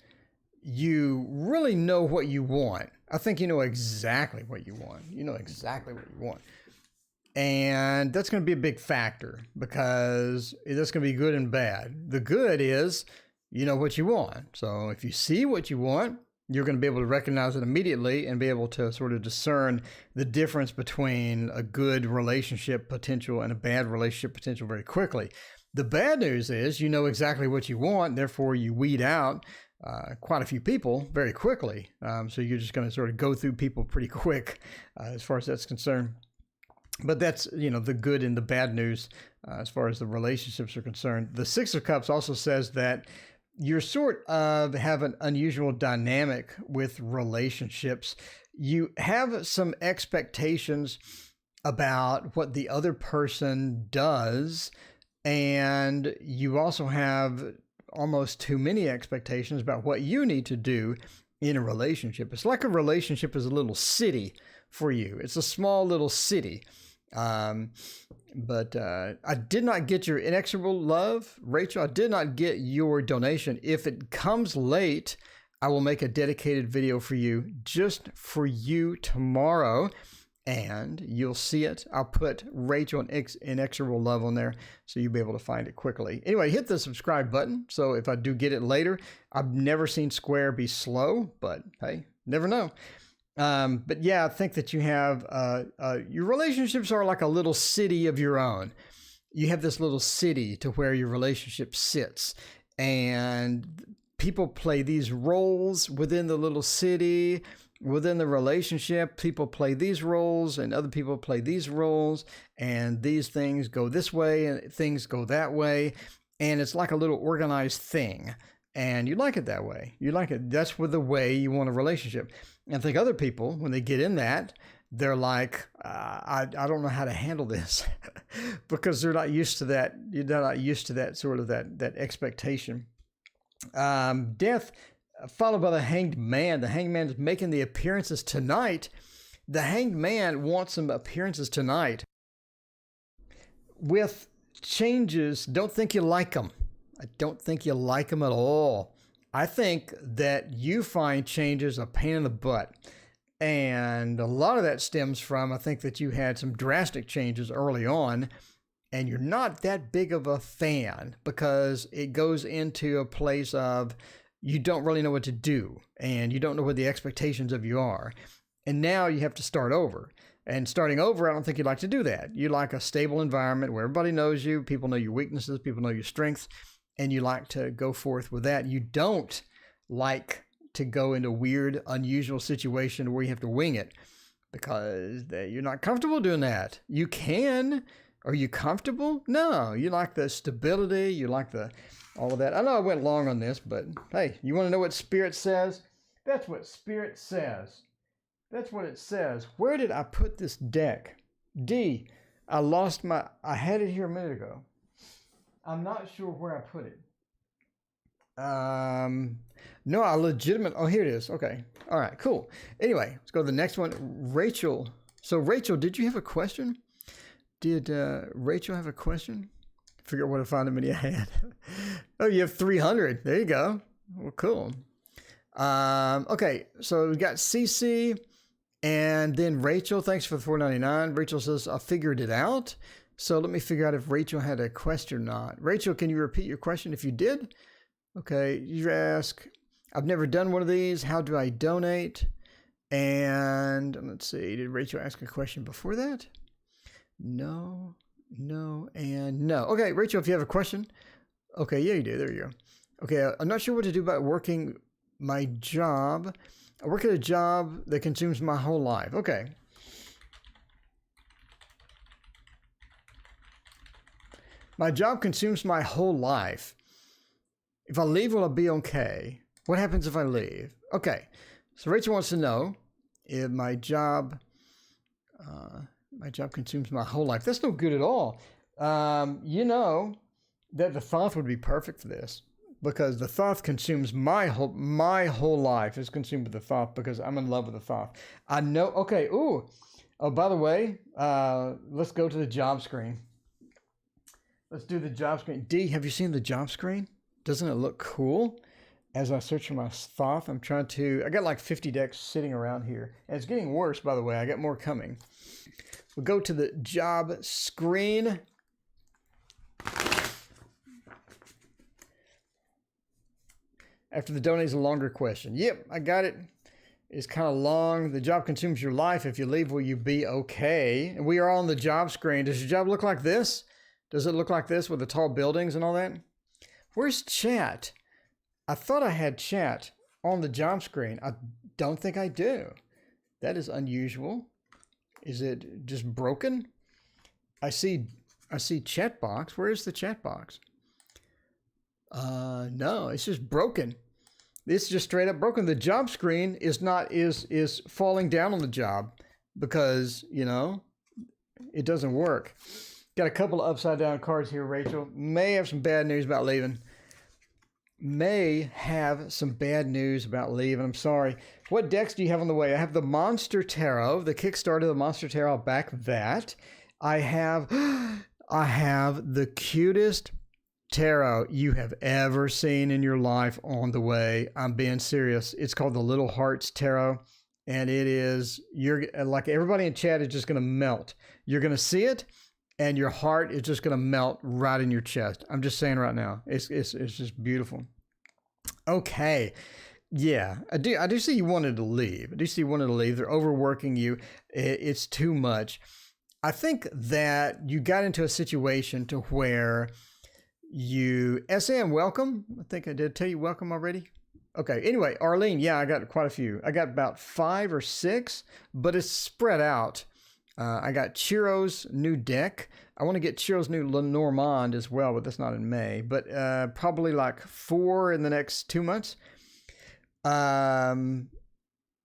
you really know what you want. I think you know exactly what you want. You know exactly what you want. And that's going to be a big factor because that's going to be good and bad. The good is you know what you want. So if you see what you want, you're going to be able to recognize it immediately and be able to sort of discern the difference between a good relationship potential and a bad relationship potential very quickly. The bad news is you know exactly what you want, therefore you weed out quite a few people very quickly. So you're just going to sort of go through people pretty quick as far as that's concerned. But that's, you know, the good and the bad news as far as the relationships are concerned. The Six of Cups also says that you're sort of have an unusual dynamic with relationships. You have some expectations about what the other person does, and you also have almost too many expectations about what you need to do in a relationship. It's like a relationship is a little city for you. It's a small little city. But I did not get your inexorable love, Rachel. I did not get your donation. If it comes late, I will make a dedicated video for you, just for you tomorrow, and you'll see it. I'll put Rachel and inexorable love on there, so you'll be able to find it quickly. Anyway, hit the subscribe button. So if I do get it later, I've never seen Square be slow, but hey, never know. But yeah, I think that you have, your relationships are like a little city of your own. You have this little city to where your relationship sits, and people play these roles within the little city, within the relationship. People play these roles and other people play these roles, and these things go this way and things go that way. And it's like a little organized thing. And you like it that way. You like it. That's with the way you want a relationship. And I think other people, when they get in that, they're like, I don't know how to handle this because they're not used to that. You're not used to that sort of that expectation. Death followed by the Hanged Man. The Hanged Man is making the appearances tonight. The Hanged Man wants some appearances tonight with changes. Don't think you like them. I don't think you like them at all. I think that you find changes a pain in the butt. And a lot of that stems from, I think that you had some drastic changes early on, and you're not that big of a fan because it goes into a place of you don't really know what to do and you don't know what the expectations of you are. And now you have to start over. And starting over, I don't think you'd like to do that. You like a stable environment where everybody knows you, people know your weaknesses, people know your strengths, and you like to go forth with that. You don't like to go into a weird, unusual situation where you have to wing it because you're not comfortable doing that. You can. Are you comfortable? No. You like the stability. You like all of that. I know I went long on this, but hey, you want to know what Spirit says? That's what Spirit says. That's what it says. Where did I put this deck? D. I had it here a minute ago. I'm not sure where I put it. No, oh, here it is. Okay. All right, cool. Anyway, let's go to the next one. Rachel. So Rachel, did you have a question? Did Rachel have a question? Figure out what to find how many I had. Oh, you have 300. There you go. Well, cool. Okay, so we got CC and then Rachel. Thanks for the $4.99. Rachel says, I figured it out. So let me figure out if Rachel had a question or not. Rachel, can you repeat your question if you did? Okay, you ask, I've never done one of these. How do I donate? And let's see, did Rachel ask a question before that? No, and no. Okay, Rachel, if you have a question. Okay, yeah, you do. There you go. Okay, I'm not sure what to do about working my job. I work at a job that consumes my whole life. Okay. My job consumes my whole life. If I leave, will I be okay? What happens if I leave? Okay. So Rachel wants to know if my job consumes my whole life. That's no good at all. You know that the Thoth would be perfect for this, because the Thoth consumes my whole life is consumed with the Thoth, because I'm in love with the Thoth. I know. Okay. Ooh. Oh, by the way, let's go to the job screen. Let's do the job screen. D, have you seen the job screen? Doesn't it look cool? As I search for my Thoth, I got like 50 decks sitting around here. And it's getting worse, by the way. I got more coming. We'll go to the job screen. After the donate is a longer question. Yep, I got it. It's kind of long. The job consumes your life. If you leave, will you be okay? And we are on the job screen. Does your job look like this? Does it look like this with the tall buildings and all that? Where's chat? I thought I had chat on the job screen. I don't think I do. That is unusual. Is it just broken? I see chat box. Where is the chat box? No, it's just broken. It's just straight up broken. The job screen is falling down on the job because, you know, it doesn't work. Got a couple of upside down cards here, Rachel. May have some bad news about leaving. I'm sorry. What decks do you have on the way? I have the Monster Tarot, the Kickstarter of the Monster Tarot. I'll back that. I have the cutest tarot you have ever seen in your life on the way. I'm being serious. It's called the Little Hearts Tarot. And you're like, everybody in chat is just going to melt. You're going to see it, and your heart is just going to melt right in your chest. I'm just saying right now. It's just beautiful. Okay. Yeah, I do see you wanted to leave. They're overworking you. It's too much. I think that you got into a situation to where SM, welcome. I think I did tell you welcome already. Okay. Anyway, Arlene, yeah, I got quite a few. I got about 5 or 6, but it's spread out. I got Chiro's new deck. I want to get Chiro's new Lenormand as well, but that's not in May. But probably like 4 in the next 2 months. Yeah,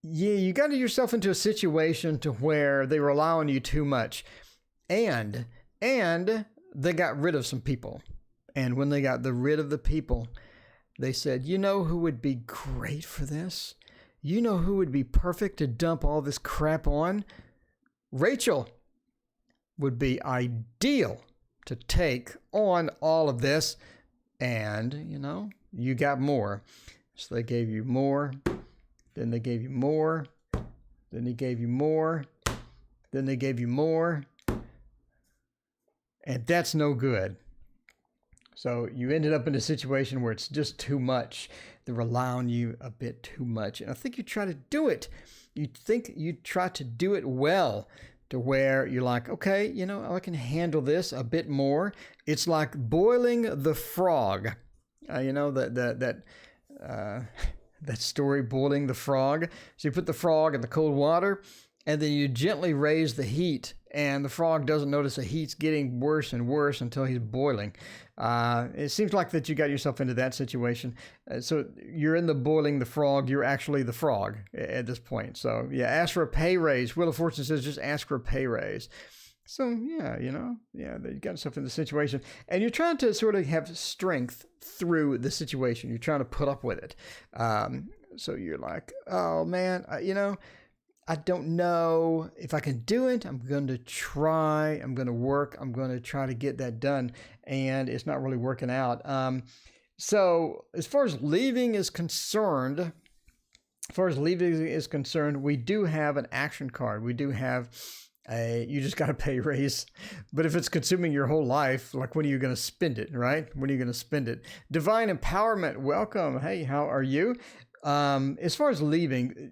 you got yourself into a situation to where they rely on you too much. And they got rid of some people. And when they got rid of the people, they said, you know who would be great for this? You know who would be perfect to dump all this crap on? Rachel would be ideal to take on all of this. And, you know, you got more. So they gave you more. Then they gave you more. Then they gave you more. Then they gave you more. And that's no good. So you ended up in a situation where it's just too much. They rely on you a bit too much. And I think you try to do it. You think you try to do it well to where you're like, okay, you know, I can handle this a bit more. It's like boiling the frog. You know, that story, boiling the frog. So you put the frog in the cold water, and then you gently raise the heat, and the frog doesn't notice the heat's getting worse and worse until he's boiling. It seems like that you got yourself into that situation. So you're in the boiling the frog. You're actually the frog at this point. So yeah, ask for a pay raise. Wheel of Fortune says just ask for a pay raise. So yeah, you know, yeah, you got yourself in the situation, and you're trying to sort of have strength through the situation. You're trying to put up with it. So you're like, oh man, you know, I don't know if I can do it. I'm going to try. I'm going to work. I'm going to try to get that done. And it's not really working out. So as far as leaving is concerned, as far as leaving is concerned, we do have an action card. We do have you just got to pay raise. But if it's consuming your whole life, like when are you going to spend it, right? When are you going to spend it? Divine Empowerment, welcome. Hey, how are you? As far as leaving,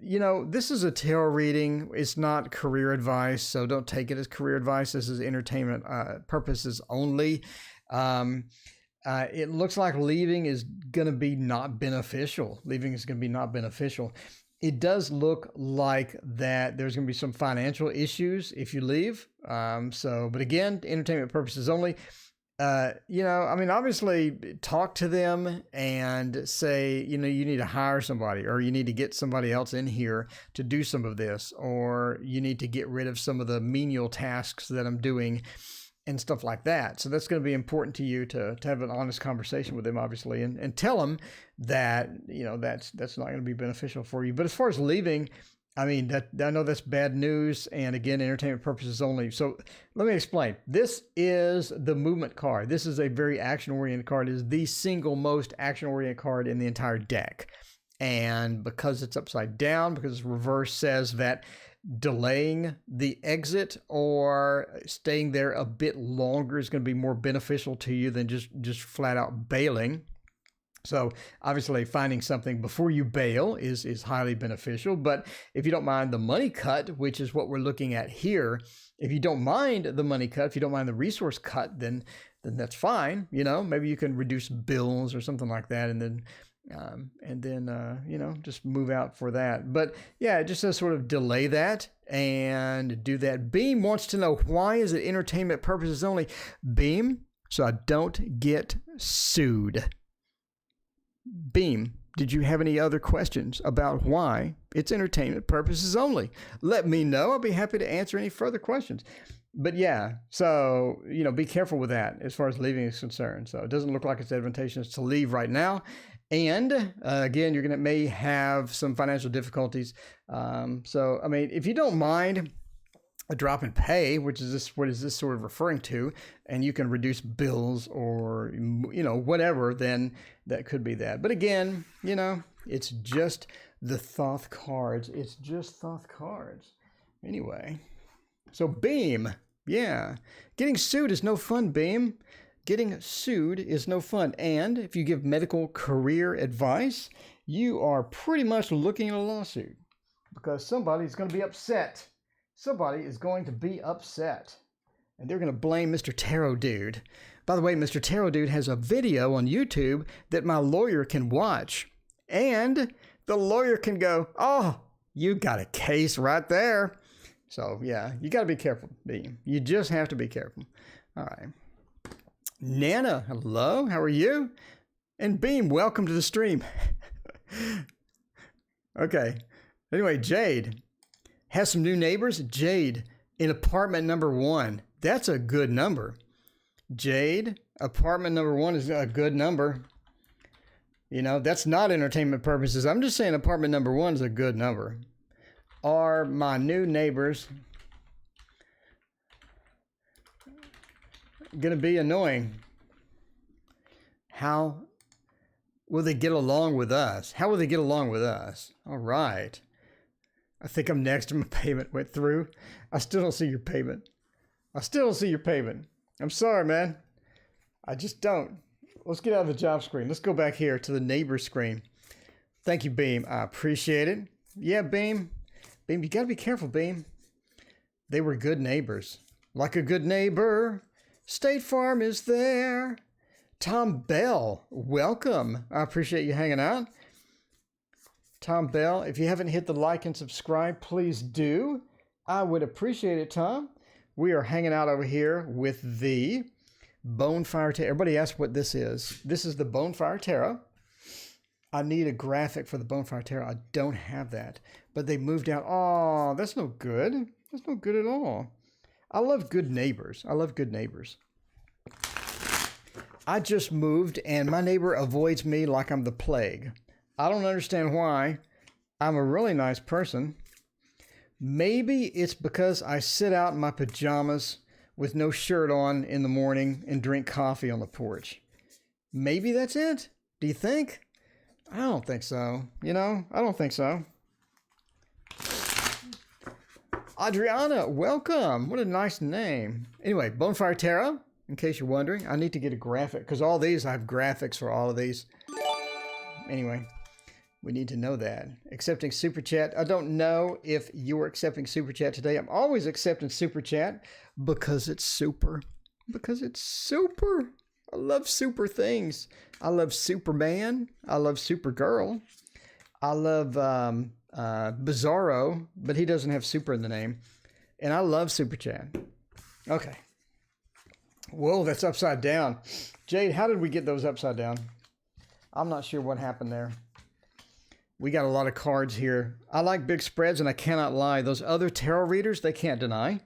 this is a tarot reading. It's not career advice, so don't take it as career advice. This is entertainment purposes only. It looks like leaving is going to be not beneficial. Leaving is going to be not beneficial. It does look like that there's going to be some financial issues if you leave. But again, entertainment purposes only. Obviously talk to them and say, you need to hire somebody, or you need to get somebody else in here to do some of this, or you need to get rid of some of the menial tasks that I'm doing and stuff like that. So that's going to be important to you to have an honest conversation with them, obviously, and tell them that, that's not going to be beneficial for you. But as far as leaving, I know that's bad news. And again, entertainment purposes only. So let me explain. This is the movement card. This is a very action-oriented card. It is the single most action-oriented card in the entire deck. And because it's upside down, because reverse says that delaying the exit or staying there a bit longer is going to be more beneficial to you than just flat out bailing. So obviously finding something before you bail is highly beneficial. But if you don't mind the money cut, which is what we're looking at here, if you don't mind the money cut, if you don't mind the resource cut, then that's fine. Maybe you can reduce bills or something like that, and then just move out for that. But yeah, it just says sort of delay that and do that. Beam wants to know, why is it entertainment purposes only? Beam, so I don't get sued. Beam, did you have any other questions about why it's entertainment purposes only? Let me know. I'll be happy to answer any further questions. But yeah, so, be careful with that as far as leaving is concerned. So it doesn't look like it's advantageous to leave right now. And again, you're may have some financial difficulties. If you don't mind a drop in pay, what is this sort of referring to, and you can reduce bills or, whatever, then that could be that. But again, it's just the Thoth cards. It's just Thoth cards. Anyway, so Beam, yeah. Getting sued is no fun, Beam. Getting sued is no fun. And if you give medical career advice, you are pretty much looking at a lawsuit, because somebody's going to be upset. Somebody is going to be upset, and they're going to blame Mr. Tarot Dude. By the way, Mr. Tarot Dude has a video on YouTube that my lawyer can watch, and the lawyer can go, oh, you got a case right there. So yeah, you got to be careful, Beam. You just have to be careful. All right. Nana, hello, how are you? And Beam, welcome to the stream. Okay. Anyway, Jade has some new neighbors. Jade in apartment number 1. That's a good number. Jade, apartment number 1 is a good number. That's not entertainment purposes. I'm just saying apartment number 1 is a good number. Are my new neighbors going to be annoying? How will they get along with us? How will they get along with us? All right. I think I'm next. My payment went through. I still don't see your payment. I'm sorry, man. I just don't. Let's get out of the job screen. Let's go back here to the neighbor screen. Thank you, Beam. I appreciate it. Yeah, Beam. Beam, you got to be careful, Beam. They were good neighbors. Like a good neighbor, State Farm is there. Tom Bell, welcome. I appreciate you hanging out. Tom Bell, if you haven't hit the like and subscribe, please do. I would appreciate it, Tom. We are hanging out over here with the Bonefire Tarot. Everybody asks what this is. This is the Bonefire Tarot. I need a graphic for the Bonefire Tarot. I don't have that. But they moved out. Oh, that's no good. That's no good at all. I love good neighbors. I just moved and my neighbor avoids me like I'm the plague. I don't understand why. I'm a really nice person. Maybe it's because I sit out in my pajamas with no shirt on in the morning and drink coffee on the porch. Maybe that's it. Do you think? I don't think so. I don't think so. Adriana, welcome. What a nice name. Anyway, Bonfire Tarot, in case you're wondering. I need to get a graphic because all these, I have graphics for all of these. Anyway, we need to know that. Accepting Super Chat. I don't know if you are accepting Super Chat today. I'm always accepting Super Chat because it's super. Because it's super. I love super things. I love Superman. I love Supergirl. I love Bizarro, but he doesn't have super in the name. And I love Super Chat. Okay. Whoa, that's upside down. Jade, how did we get those upside down? I'm not sure what happened there. We got a lot of cards here. I like big spreads, and I cannot lie. Those other tarot readers, they can't deny.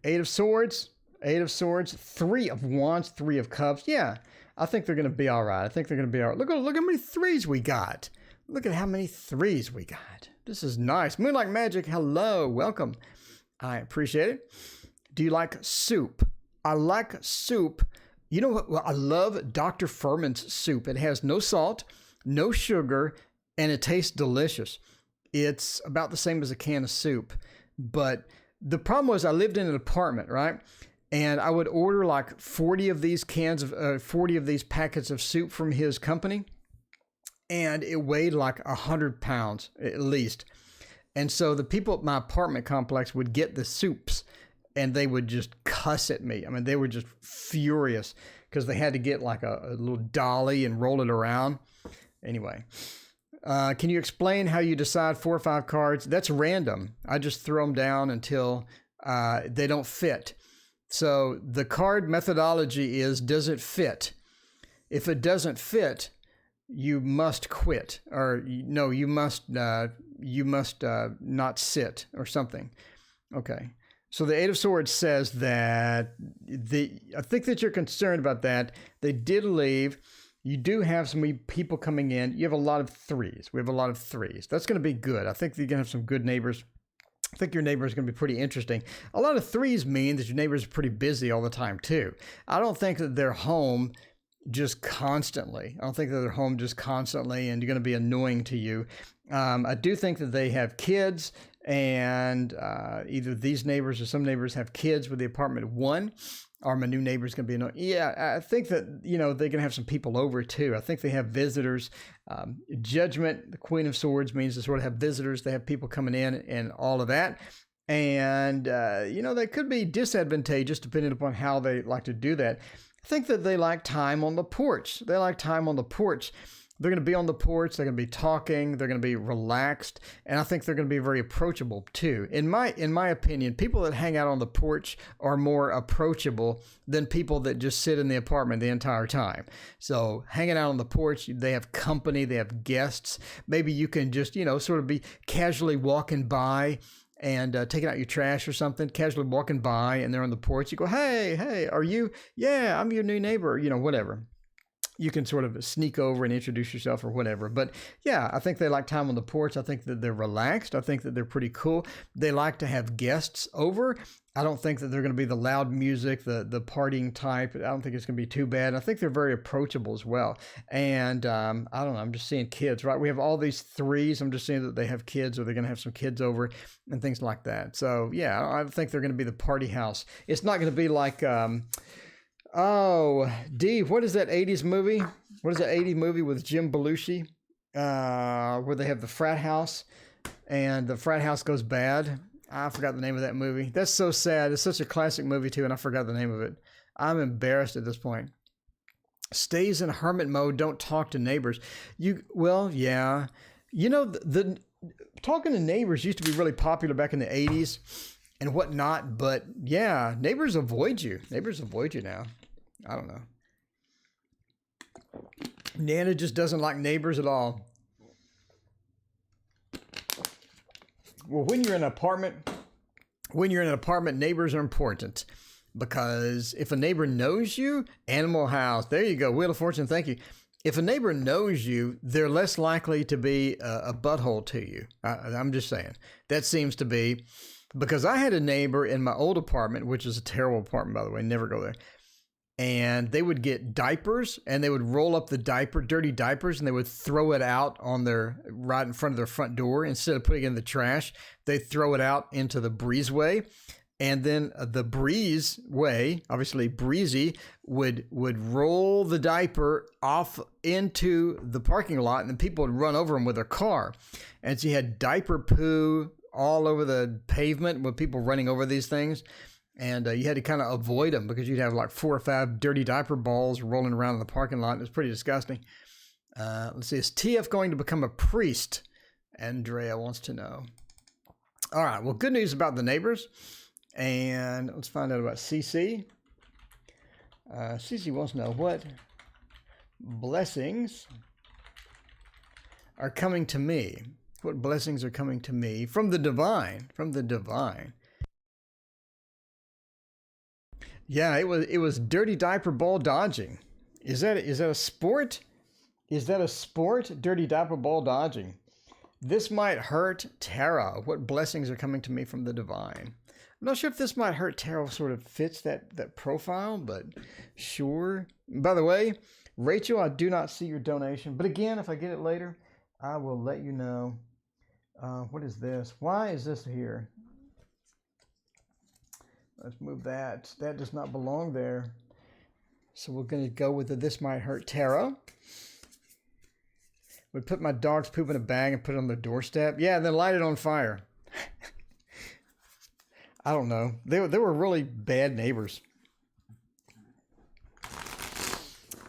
Eight of Swords, Three of Wands, Three of Cups. Yeah, I think they're going to be all right. I think they're going to be all right. Look how many threes we got. Look at how many threes we got. This is nice. Moonlight Magic, hello, welcome. I appreciate it. Do you like soup? I like soup. You know what? Well, I love Dr. Furman's soup. It has no salt, no sugar, and it tastes delicious. It's about the same as a can of soup, but the problem was I lived in an apartment, right? And I would order like 40 of these packets of soup from his company. And it weighed like 100 pounds at least. And so the people at my apartment complex would get the soups and they would just cuss at me. I mean, they were just furious because they had to get like a little dolly and roll it around. Anyway. Can you explain how you decide 4 or 5 cards? That's random. I just throw them down until they don't fit. So the card methodology is, does it fit? If it doesn't fit, you must quit, or no, you must not sit or something. Okay. So the Eight of Swords says that I think that you're concerned about that. They did leave. You do have some people coming in. You have a lot of threes. We have a lot of threes. That's going to be good. I think you're going to have some good neighbors. I think your neighbor is going to be pretty interesting. A lot of threes mean that your neighbors are pretty busy all the time too. I don't think that they're home just constantly. I don't think that they're home just constantly and you're going to be annoying to you. I do think that they have kids, and either these neighbors or some neighbors have kids with the apartment one. Or my new neighbor's going to be annoying. Yeah, I think that, they're going to have some people over too. I think they have visitors. Judgment, the Queen of Swords, means to sort of have visitors. They have people coming in and all of that. And, they could be disadvantageous depending upon how they like to do that. I think that they like time on the porch. They like time on the porch. They're going to be on the porch. They're going to be talking. They're going to be relaxed. And I think they're going to be very approachable too. In my opinion, people that hang out on the porch are more approachable than people that just sit in the apartment the entire time. So hanging out on the porch, they have company, they have guests. Maybe you can just, sort of be casually walking by and taking out your trash or something, casually walking by, and they're on the porch. You go, hey, are you? Yeah, I'm your new neighbor, whatever. You can sort of sneak over and introduce yourself or whatever. But yeah, I think they like time on the porch. I think that they're relaxed. I think that they're pretty cool. They like to have guests over. I don't think that they're going to be the loud music, the partying type. I don't think it's going to be too bad. I think they're very approachable as well. And I don't know, I'm just seeing kids, right? We have all these threes. I'm just seeing that they have kids, or they're going to have some kids over and things like that. So yeah, I think they're going to be the party house. It's not going to be like... Oh, Dee, what is that 80s movie? What is that 80s movie with Jim Belushi? Where they have the frat house and the frat house goes bad. I forgot the name of that movie. That's so sad. It's such a classic movie too, and I forgot the name of it. I'm embarrassed at this point. Stays in hermit mode, don't talk to neighbors. Yeah. The talking to neighbors used to be really popular back in the 80s and whatnot, but yeah, neighbors avoid you. Neighbors avoid you now. I don't know. Nana just doesn't like neighbors at all. Well, when you're in an apartment, neighbors are important, because if a neighbor knows you, Animal House, there you go, Wheel of Fortune, thank you. If a neighbor knows you, they're less likely to be a butthole to you. I'm just saying. That seems to be, because I had a neighbor in my old apartment, which is a terrible apartment, by the way, never go there. and they would get diapers and they would roll up the dirty diapers, and they would throw it out on right in front of their front door. Instead of putting it in the trash, they throw it out into the breezeway. And then the breezeway, obviously breezy, would roll the diaper off into the parking lot, and then people would run over them with their car. And so you had diaper poo all over the pavement with people running over these things. And you had to kind of avoid them because you'd have like 4 or 5 dirty diaper balls rolling around in the parking lot. It was pretty disgusting. Let's see. Is TF going to become a priest? Andrea wants to know. All right. Well, good news about the neighbors. And let's find out about CC. CC wants to know what blessings are coming to me. What blessings are coming to me from the divine? From the divine. Yeah, it was dirty diaper ball dodging. Is that a sport? Is that a sport? Dirty diaper ball dodging. This might hurt tarot. What blessings are coming to me from the divine? I'm not sure if this might hurt tarot sort of fits that profile, but sure. By the way, Rachel, I do not see your donation. But again, if I get it later, I will let you know. What is this? Why is this here? Let's move that. That does not belong there. So we're going to go with the This Might Hurt Tarot. We put my dog's poop in a bag and put it on the doorstep. Yeah, and then light it on fire. I don't know. They were really bad neighbors.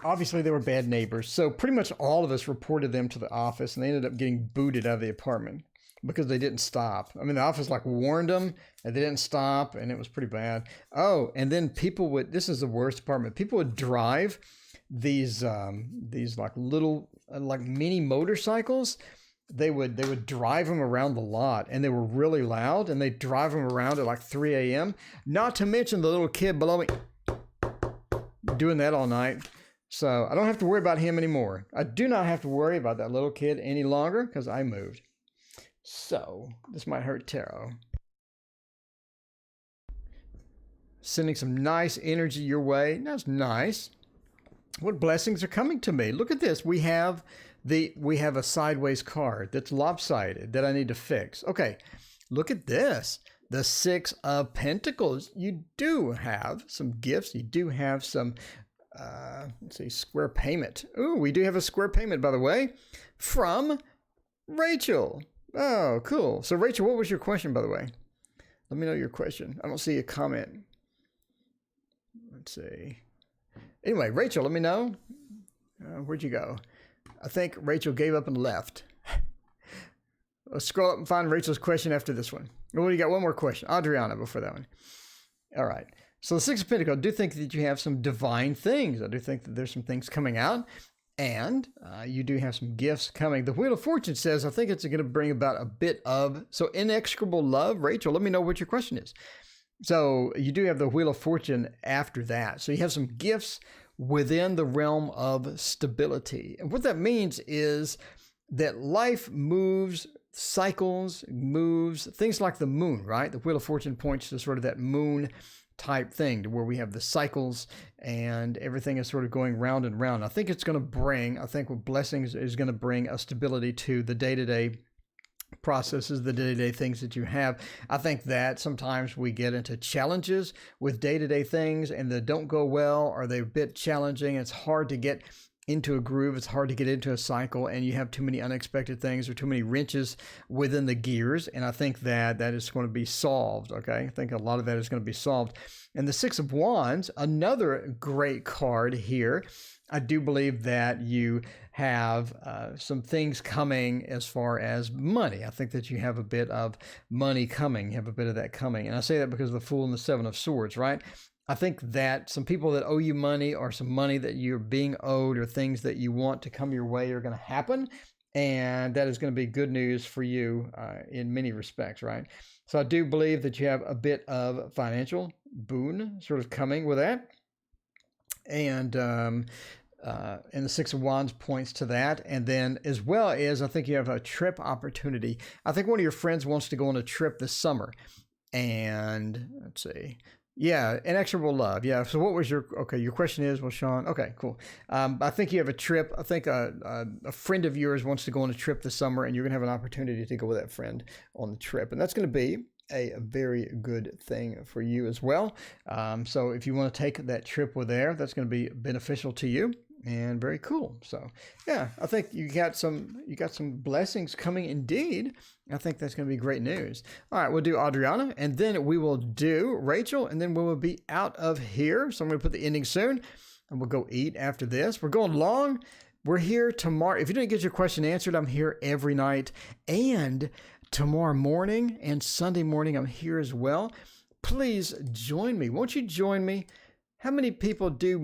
Obviously, they were bad neighbors. So pretty much all of us reported them to the office, and they ended up getting booted out of the apartment because they didn't stop. I mean, the office like warned them, and they didn't stop, and it was pretty bad. Oh, and then people would, this is the worst apartment, people would drive these like little, like mini motorcycles. They would drive them around the lot, and they were really loud, and they'd drive them around at like 3 a.m. Not to mention the little kid below me doing that all night. So I don't have to worry about him anymore. I do not have to worry about that little kid any longer because I moved. So this might hurt tarot. Sending some nice energy your way. That's nice. What blessings are coming to me? Look at this. We have a sideways card that's lopsided that I need to fix. Okay, look at this. The 6 of Pentacles. You do have some gifts. You do have some, let's see, square payment. Ooh, we do have a square payment, by the way, from Rachel. Oh, cool. So, Rachel, what was your question, by the way? Let me know your question. I don't see a comment. Let's see. Anyway, Rachel, let me know. Where'd you go? I think Rachel gave up and left. Let's scroll up and find Rachel's question after this one. Well, you got one more question. Adriana before that one. All right. So the 6 of Pentacles, I do think that you have some divine things. I do think that there's some things coming out. And you do have some gifts coming. The Wheel of Fortune says, I think it's going to bring about a bit of, so inexorable love. Rachel, let me know what your question is. So you do have the Wheel of Fortune after that. So you have some gifts within the realm of stability. And what that means is that life moves, cycles, moves, things like the moon, right? The Wheel of Fortune points to sort of that moon type thing to where we have the cycles and everything is sort of going round and round. I think it's going to bring, I think what blessings is going to bring a stability to the day-to-day processes, the day-to-day things that you have. I think that sometimes we get into challenges with day-to-day things and they don't go well, or they're a bit challenging. It's hard to get into a groove. It's hard to get into a cycle, and you have too many unexpected things or too many wrenches within the gears. And I think that is going to be solved. Okay. I think a lot of that is going to be solved. And the 6 of Wands, another great card here. I do believe that you have some things coming as far as money. I think that you have a bit of money coming. You have a bit of that coming. And I say that because of the Fool and the 7 of Swords, right? I think that some people that owe you money, or some money that you're being owed, or things that you want to come your way are going to happen. And that is going to be good news for you in many respects, right? So I do believe that you have a bit of financial boon sort of coming with that. And the 6 of Wands points to that. And then as well as I think you have a trip opportunity. I think one of your friends wants to go on a trip this summer. And let's see. Yeah, inexorable love. Yeah. So what was your question is, well, Sean, okay, cool. I think you have a trip. I think a friend of yours wants to go on a trip this summer, and you're going to have an opportunity to go with that friend on the trip. And that's going to be a very good thing for you as well. So if you want to take that trip with there, that's going to be beneficial to you and very cool. So yeah, I think you got some blessings coming indeed. I think that's going to be great news. All right, we'll do Adriana, and then we will do Rachel, and then we will be out of here. So I'm going to put the ending soon, and we'll go eat after this. We're going long. We're here tomorrow. If you didn't get your question answered, I'm here every night, and tomorrow morning and Sunday morning, I'm here as well. Please join me. Won't you join me? How many people do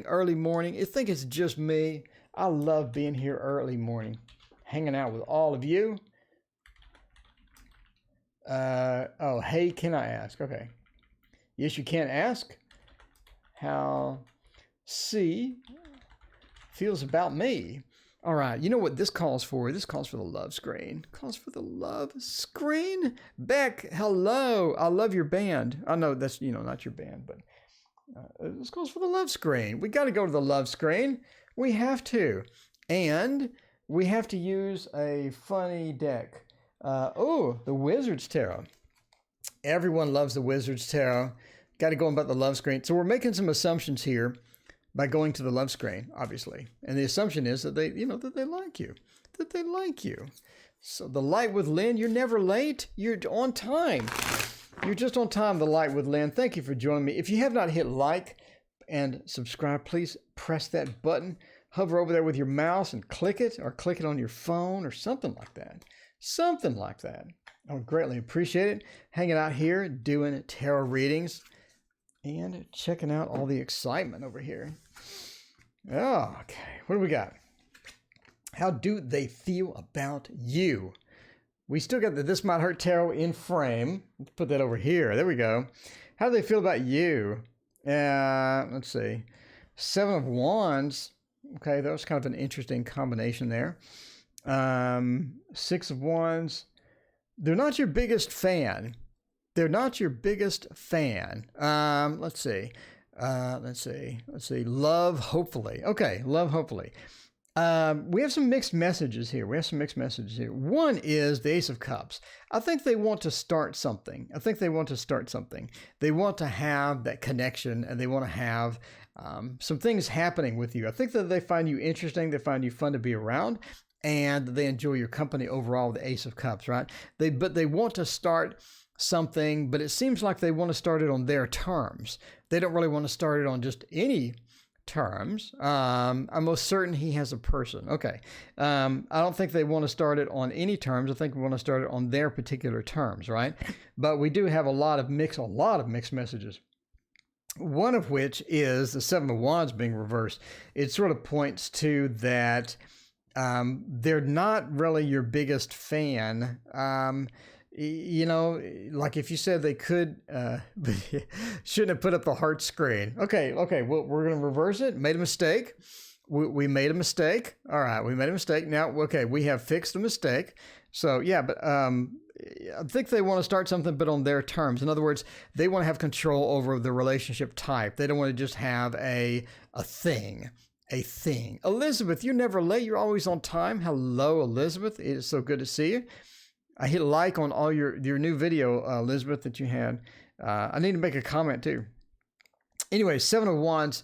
early morning? I think it's just me. I love being here early morning, hanging out with all of you. Oh, hey, can I ask? Okay. Yes, you can ask. How C feels about me. All right. You know what this calls for? This calls for the love screen. Calls for the love screen. Beck, hello. I love your band. I know that's, not your band, but this calls for the love screen. We got to go to the love screen. We have to. And we have to use a funny deck. The Wizard's Tarot. Everyone loves the Wizard's Tarot. Got to go about the love screen. So we're making some assumptions here by going to the love screen, obviously. And the assumption is that they like you. That they like you. So the Light with Lynn, you're never late. You're on time. You're just on time, the Light with Lynn. Thank you for joining me. If you have not hit like and subscribe, please press that button. Hover over there with your mouse and click it, or click it on your phone or something like that. Something like that. I would greatly appreciate it. Hanging out here, doing tarot readings, and checking out all the excitement over here. Oh, okay. What do we got? How do they feel about you? We still got the This Might Hurt Tarot in frame. Let's put that over here. There we go. How do they feel about you? Let's see. 7 of Wands. Okay, that was kind of an interesting combination there. 6 of Wands. They're not your biggest fan. They're not your biggest fan. Let's see. Love, hopefully. Okay, love, hopefully. We have some mixed messages here. One is the Ace of Cups. I think they want to start something. They want to have that connection, and they want to have some things happening with you. I think that they find you interesting. They find you fun to be around, and they enjoy your company overall, the Ace of Cups, right? But they want to start something, but it seems like they want to start it on their terms. They don't really want to start it on just any terms. I'm most certain he has a person. Okay. I don't think they want to start it on any terms. I think we want to start it on their particular terms, right? But we do have a lot of mixed messages. One of which is the 7 of Wands being reversed. It sort of points to that they're not really your biggest fan. Like if you said they could, shouldn't have put up the heart screen. Okay. Well, we're going to reverse it. Made a mistake. We made a mistake. All right. We made a mistake. Now, okay, we have fixed the mistake. So yeah, but I think they want to start something, but on their terms. In other words, they want to have control over the relationship type. They don't want to just have a thing. Elizabeth, you're never late. You're always on time. Hello, Elizabeth. It is so good to see you. I hit like on all your new video, Elizabeth, that you had. I need to make a comment too. Anyway, 7 of Wands,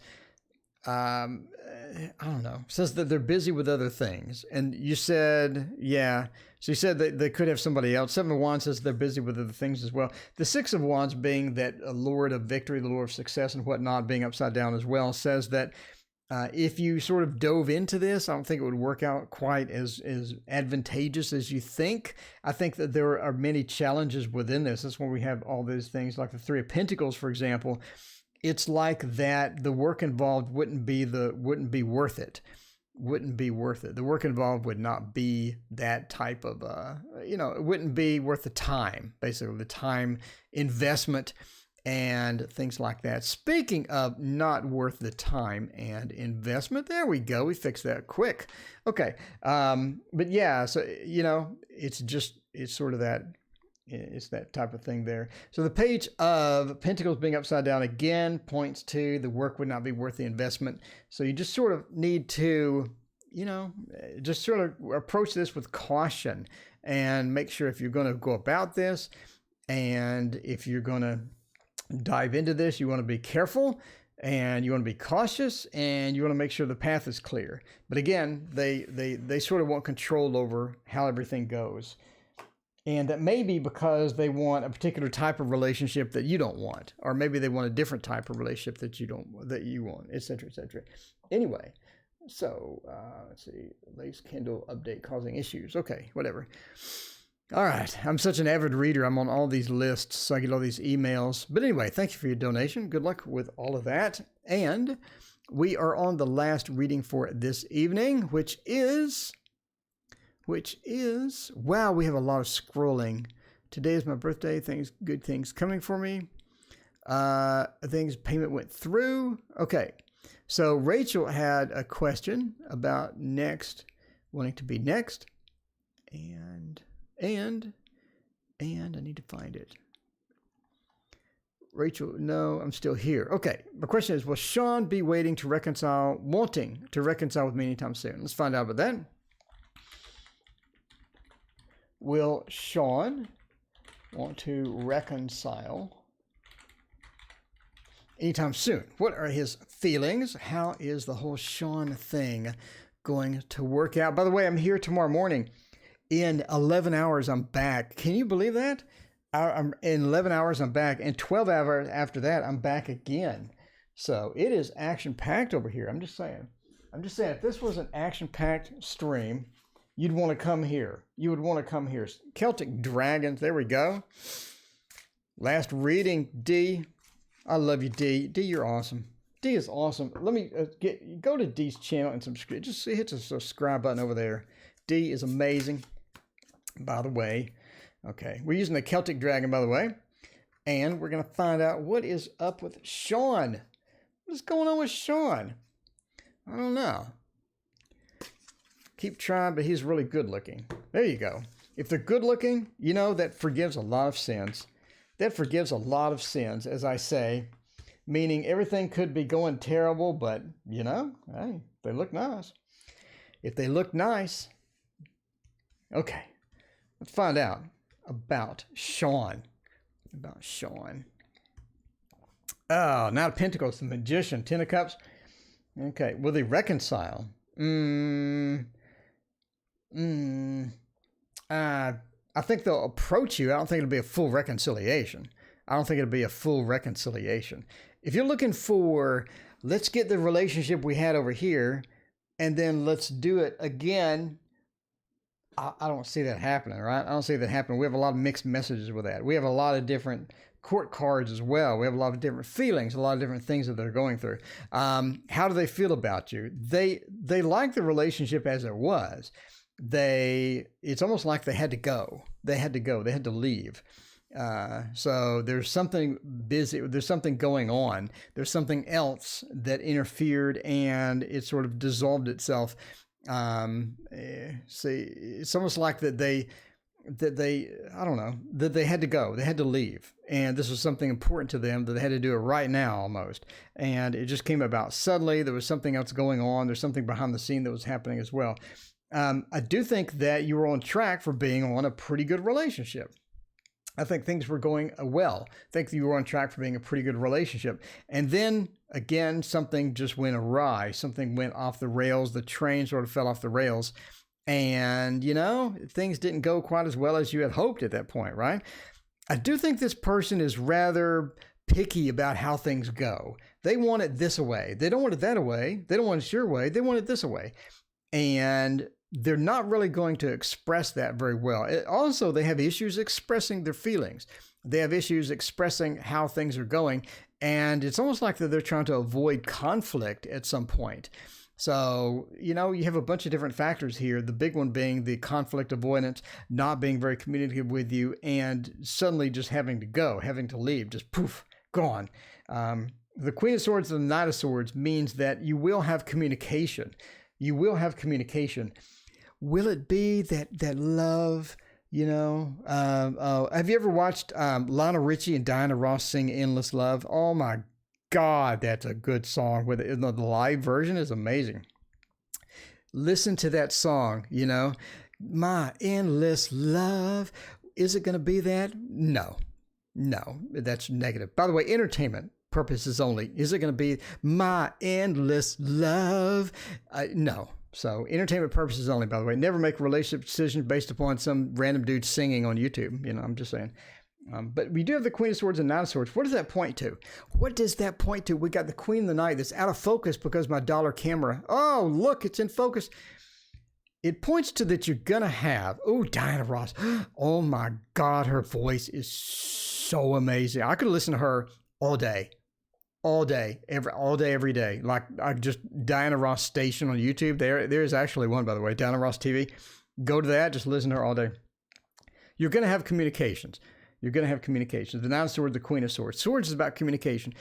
I don't know, says that they're busy with other things. And you said, yeah. So you said that they could have somebody else. 7 of Wands says they're busy with other things as well. The 6 of Wands being that Lord of victory, the Lord of success and whatnot, being upside down as well, says that if you sort of dove into this, I don't think it would work out quite as advantageous as you think. I think that there are many challenges within this. That's why we have all these things like the 3 of Pentacles, for example. It's like that the work involved wouldn't be worth it. The work involved would not be that type of, it wouldn't be worth the time, basically the time investment and things like that. Speaking of not worth the time and investment, there we go. We fixed that quick. Okay. But yeah, so, it's sort of that It's that type of thing there. So the Page of Pentacles being upside down again points to the work would not be worth the investment. So you just sort of need to, just sort of approach this with caution and make sure if you're going to go about this and if you're going to dive into this, you want to be careful and you want to be cautious and you want to make sure the path is clear. But again, they sort of want control over how everything goes. And that may be because they want a particular type of relationship that you don't want, or maybe they want a different type of relationship that you want, et cetera, et cetera. Anyway, so let's see, lace Kindle update causing issues. Okay, whatever. All right, I'm such an avid reader. I'm on all these lists, so I get all these emails. But anyway, thank you for your donation. Good luck with all of that. And we are on the last reading for this evening, which is, wow, we have a lot of scrolling. Today is my birthday. Good things coming for me. Payment went through. Okay, so Rachel had a question about next, wanting to be next. And I need to find it. Rachel, no, I'm still here. Okay, my question is, will Sean be wanting to reconcile with me anytime soon? Let's find out about that. Will Sean want to reconcile anytime soon? What are his feelings? How is the whole Sean thing going to work out? By the way, I'm here tomorrow morning. In 11 hours, I'm back. Can you believe that? In 11 hours, I'm back. And 12 hours after that, I'm back again. So it is action-packed over here. I'm just saying, if this was an action-packed stream, you'd want to come here. You would want to come here. Celtic Dragons. There we go. Last reading, D. I love you, D. D, you're awesome. D is awesome. Let me go to D's channel and subscribe. Just hit the subscribe button over there. D is amazing. By the way, okay, we're using the Celtic Dragon, by the way, and we're going to find out what is up with Sean. What's going on with Sean? I don't know. Keep trying, but he's really good looking. There you go. If they're good looking, that forgives a lot of sins. That forgives a lot of sins, as I say, meaning everything could be going terrible, but, hey, they look nice. If they look nice, okay. Let's find out about Sean. Oh, now Pentacles, the Magician, Ten of Cups. Okay, will they reconcile? I think they'll approach you. I don't think it'll be a full reconciliation. If you're looking for, let's get the relationship we had over here, and then let's do it again, I don't see that happening, right? I don't see that happening. We have a lot of mixed messages with that. We have a lot of different court cards as well. We have a lot of different feelings, a lot of different things that they're going through. How do they feel about you? They like the relationship as it was. It's almost like they had to go. They had to leave. So there's something busy. There's something going on. There's something else that interfered and it sort of dissolved itself. See, it's almost like that they had to go, they had to leave, and this was something important to them that they had to do it right now almost, and it just came about suddenly. There was something else going on. There's something behind the scene that was happening as well. I do think that you were on track for being on a pretty good relationship. I think things were going well. I think you were on track for being a pretty good relationship. And then, again, something just went awry. Something went off the rails. The train sort of fell off the rails. And, things didn't go quite as well as you had hoped at that point, right? I do think this person is rather picky about how things go. They want it this way. They don't want it that way. They don't want it your way. They want it this way. And they're not really going to express that very well. Also, they have issues expressing their feelings. They have issues expressing how things are going. And it's almost like that they're trying to avoid conflict at some point. So, you have a bunch of different factors here. The big one being the conflict avoidance, not being very communicative with you, and suddenly just having to go, having to leave, just poof, gone. The Queen of Swords and the Knight of Swords means that you will have communication. Will it be that love Have you ever watched Lionel Richie and Diana Ross sing Endless Love? Oh my God, that's a good song. The live version is amazing. Listen to that song, My Endless Love. Is it going to be that? No, that's negative. By the way, entertainment purposes only. Is it going to be My Endless Love? No. So entertainment purposes only, by the way. Never make a relationship decision based upon some random dude singing on YouTube. I'm just saying. But we do have the Queen of Swords and Nine of Swords. What does that point to? What does that point to? We got the Queen of the Night that's out of focus because my dollar camera. Oh, look, it's in focus. It points to that you're going to have, Diana Ross. Oh my God, her voice is so amazing. I could listen to her all day, every day. Like I just Diana Ross station on YouTube. There's actually one, by the way, Diana Ross TV. Go to that, just listen to her all day. You're going to have communications. The Nine of Swords, the Queen of Swords. Swords is about communication.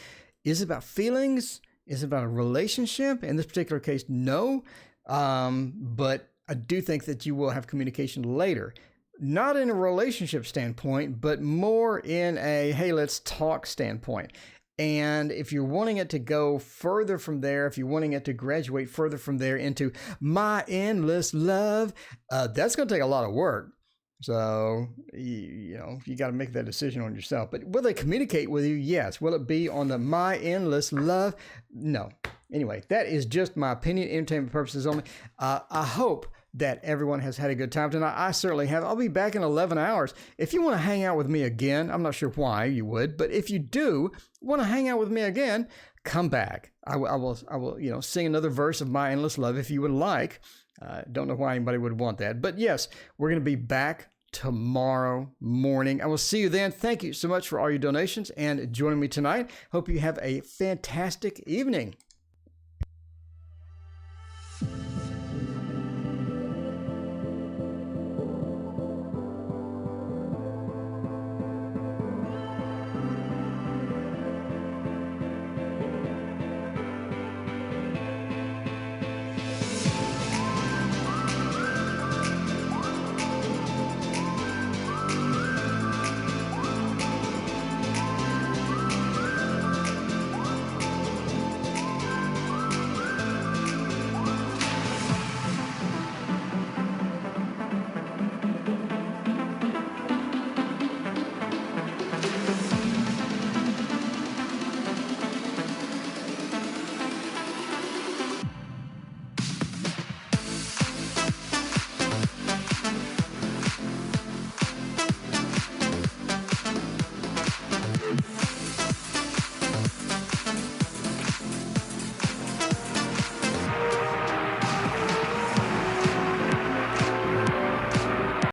Is it about feelings? Is it about a relationship? In this particular case, no. But I do think that you will have communication later. Not in a relationship standpoint, but more in a, hey, let's talk standpoint. And if you're wanting it to go further from there, if you're wanting it to graduate further from there into My Endless Love, that's going to take a lot of work. So, you got to make that decision on yourself. But will they communicate with you? Yes. Will it be on the My Endless Love? No. Anyway, that is just my opinion, entertainment purposes only. I hope that everyone has had a good time tonight. I certainly have. I'll be back in 11 hours. If you want to hang out with me again, I'm not sure why you would, but if you do want to hang out with me again, come back. I will, sing another verse of My Endless Love if you would like. Don't know why anybody would want that, but yes, we're going to be back tomorrow morning. I will see you then. Thank you so much for all your donations and joining me tonight. Hope you have a fantastic evening.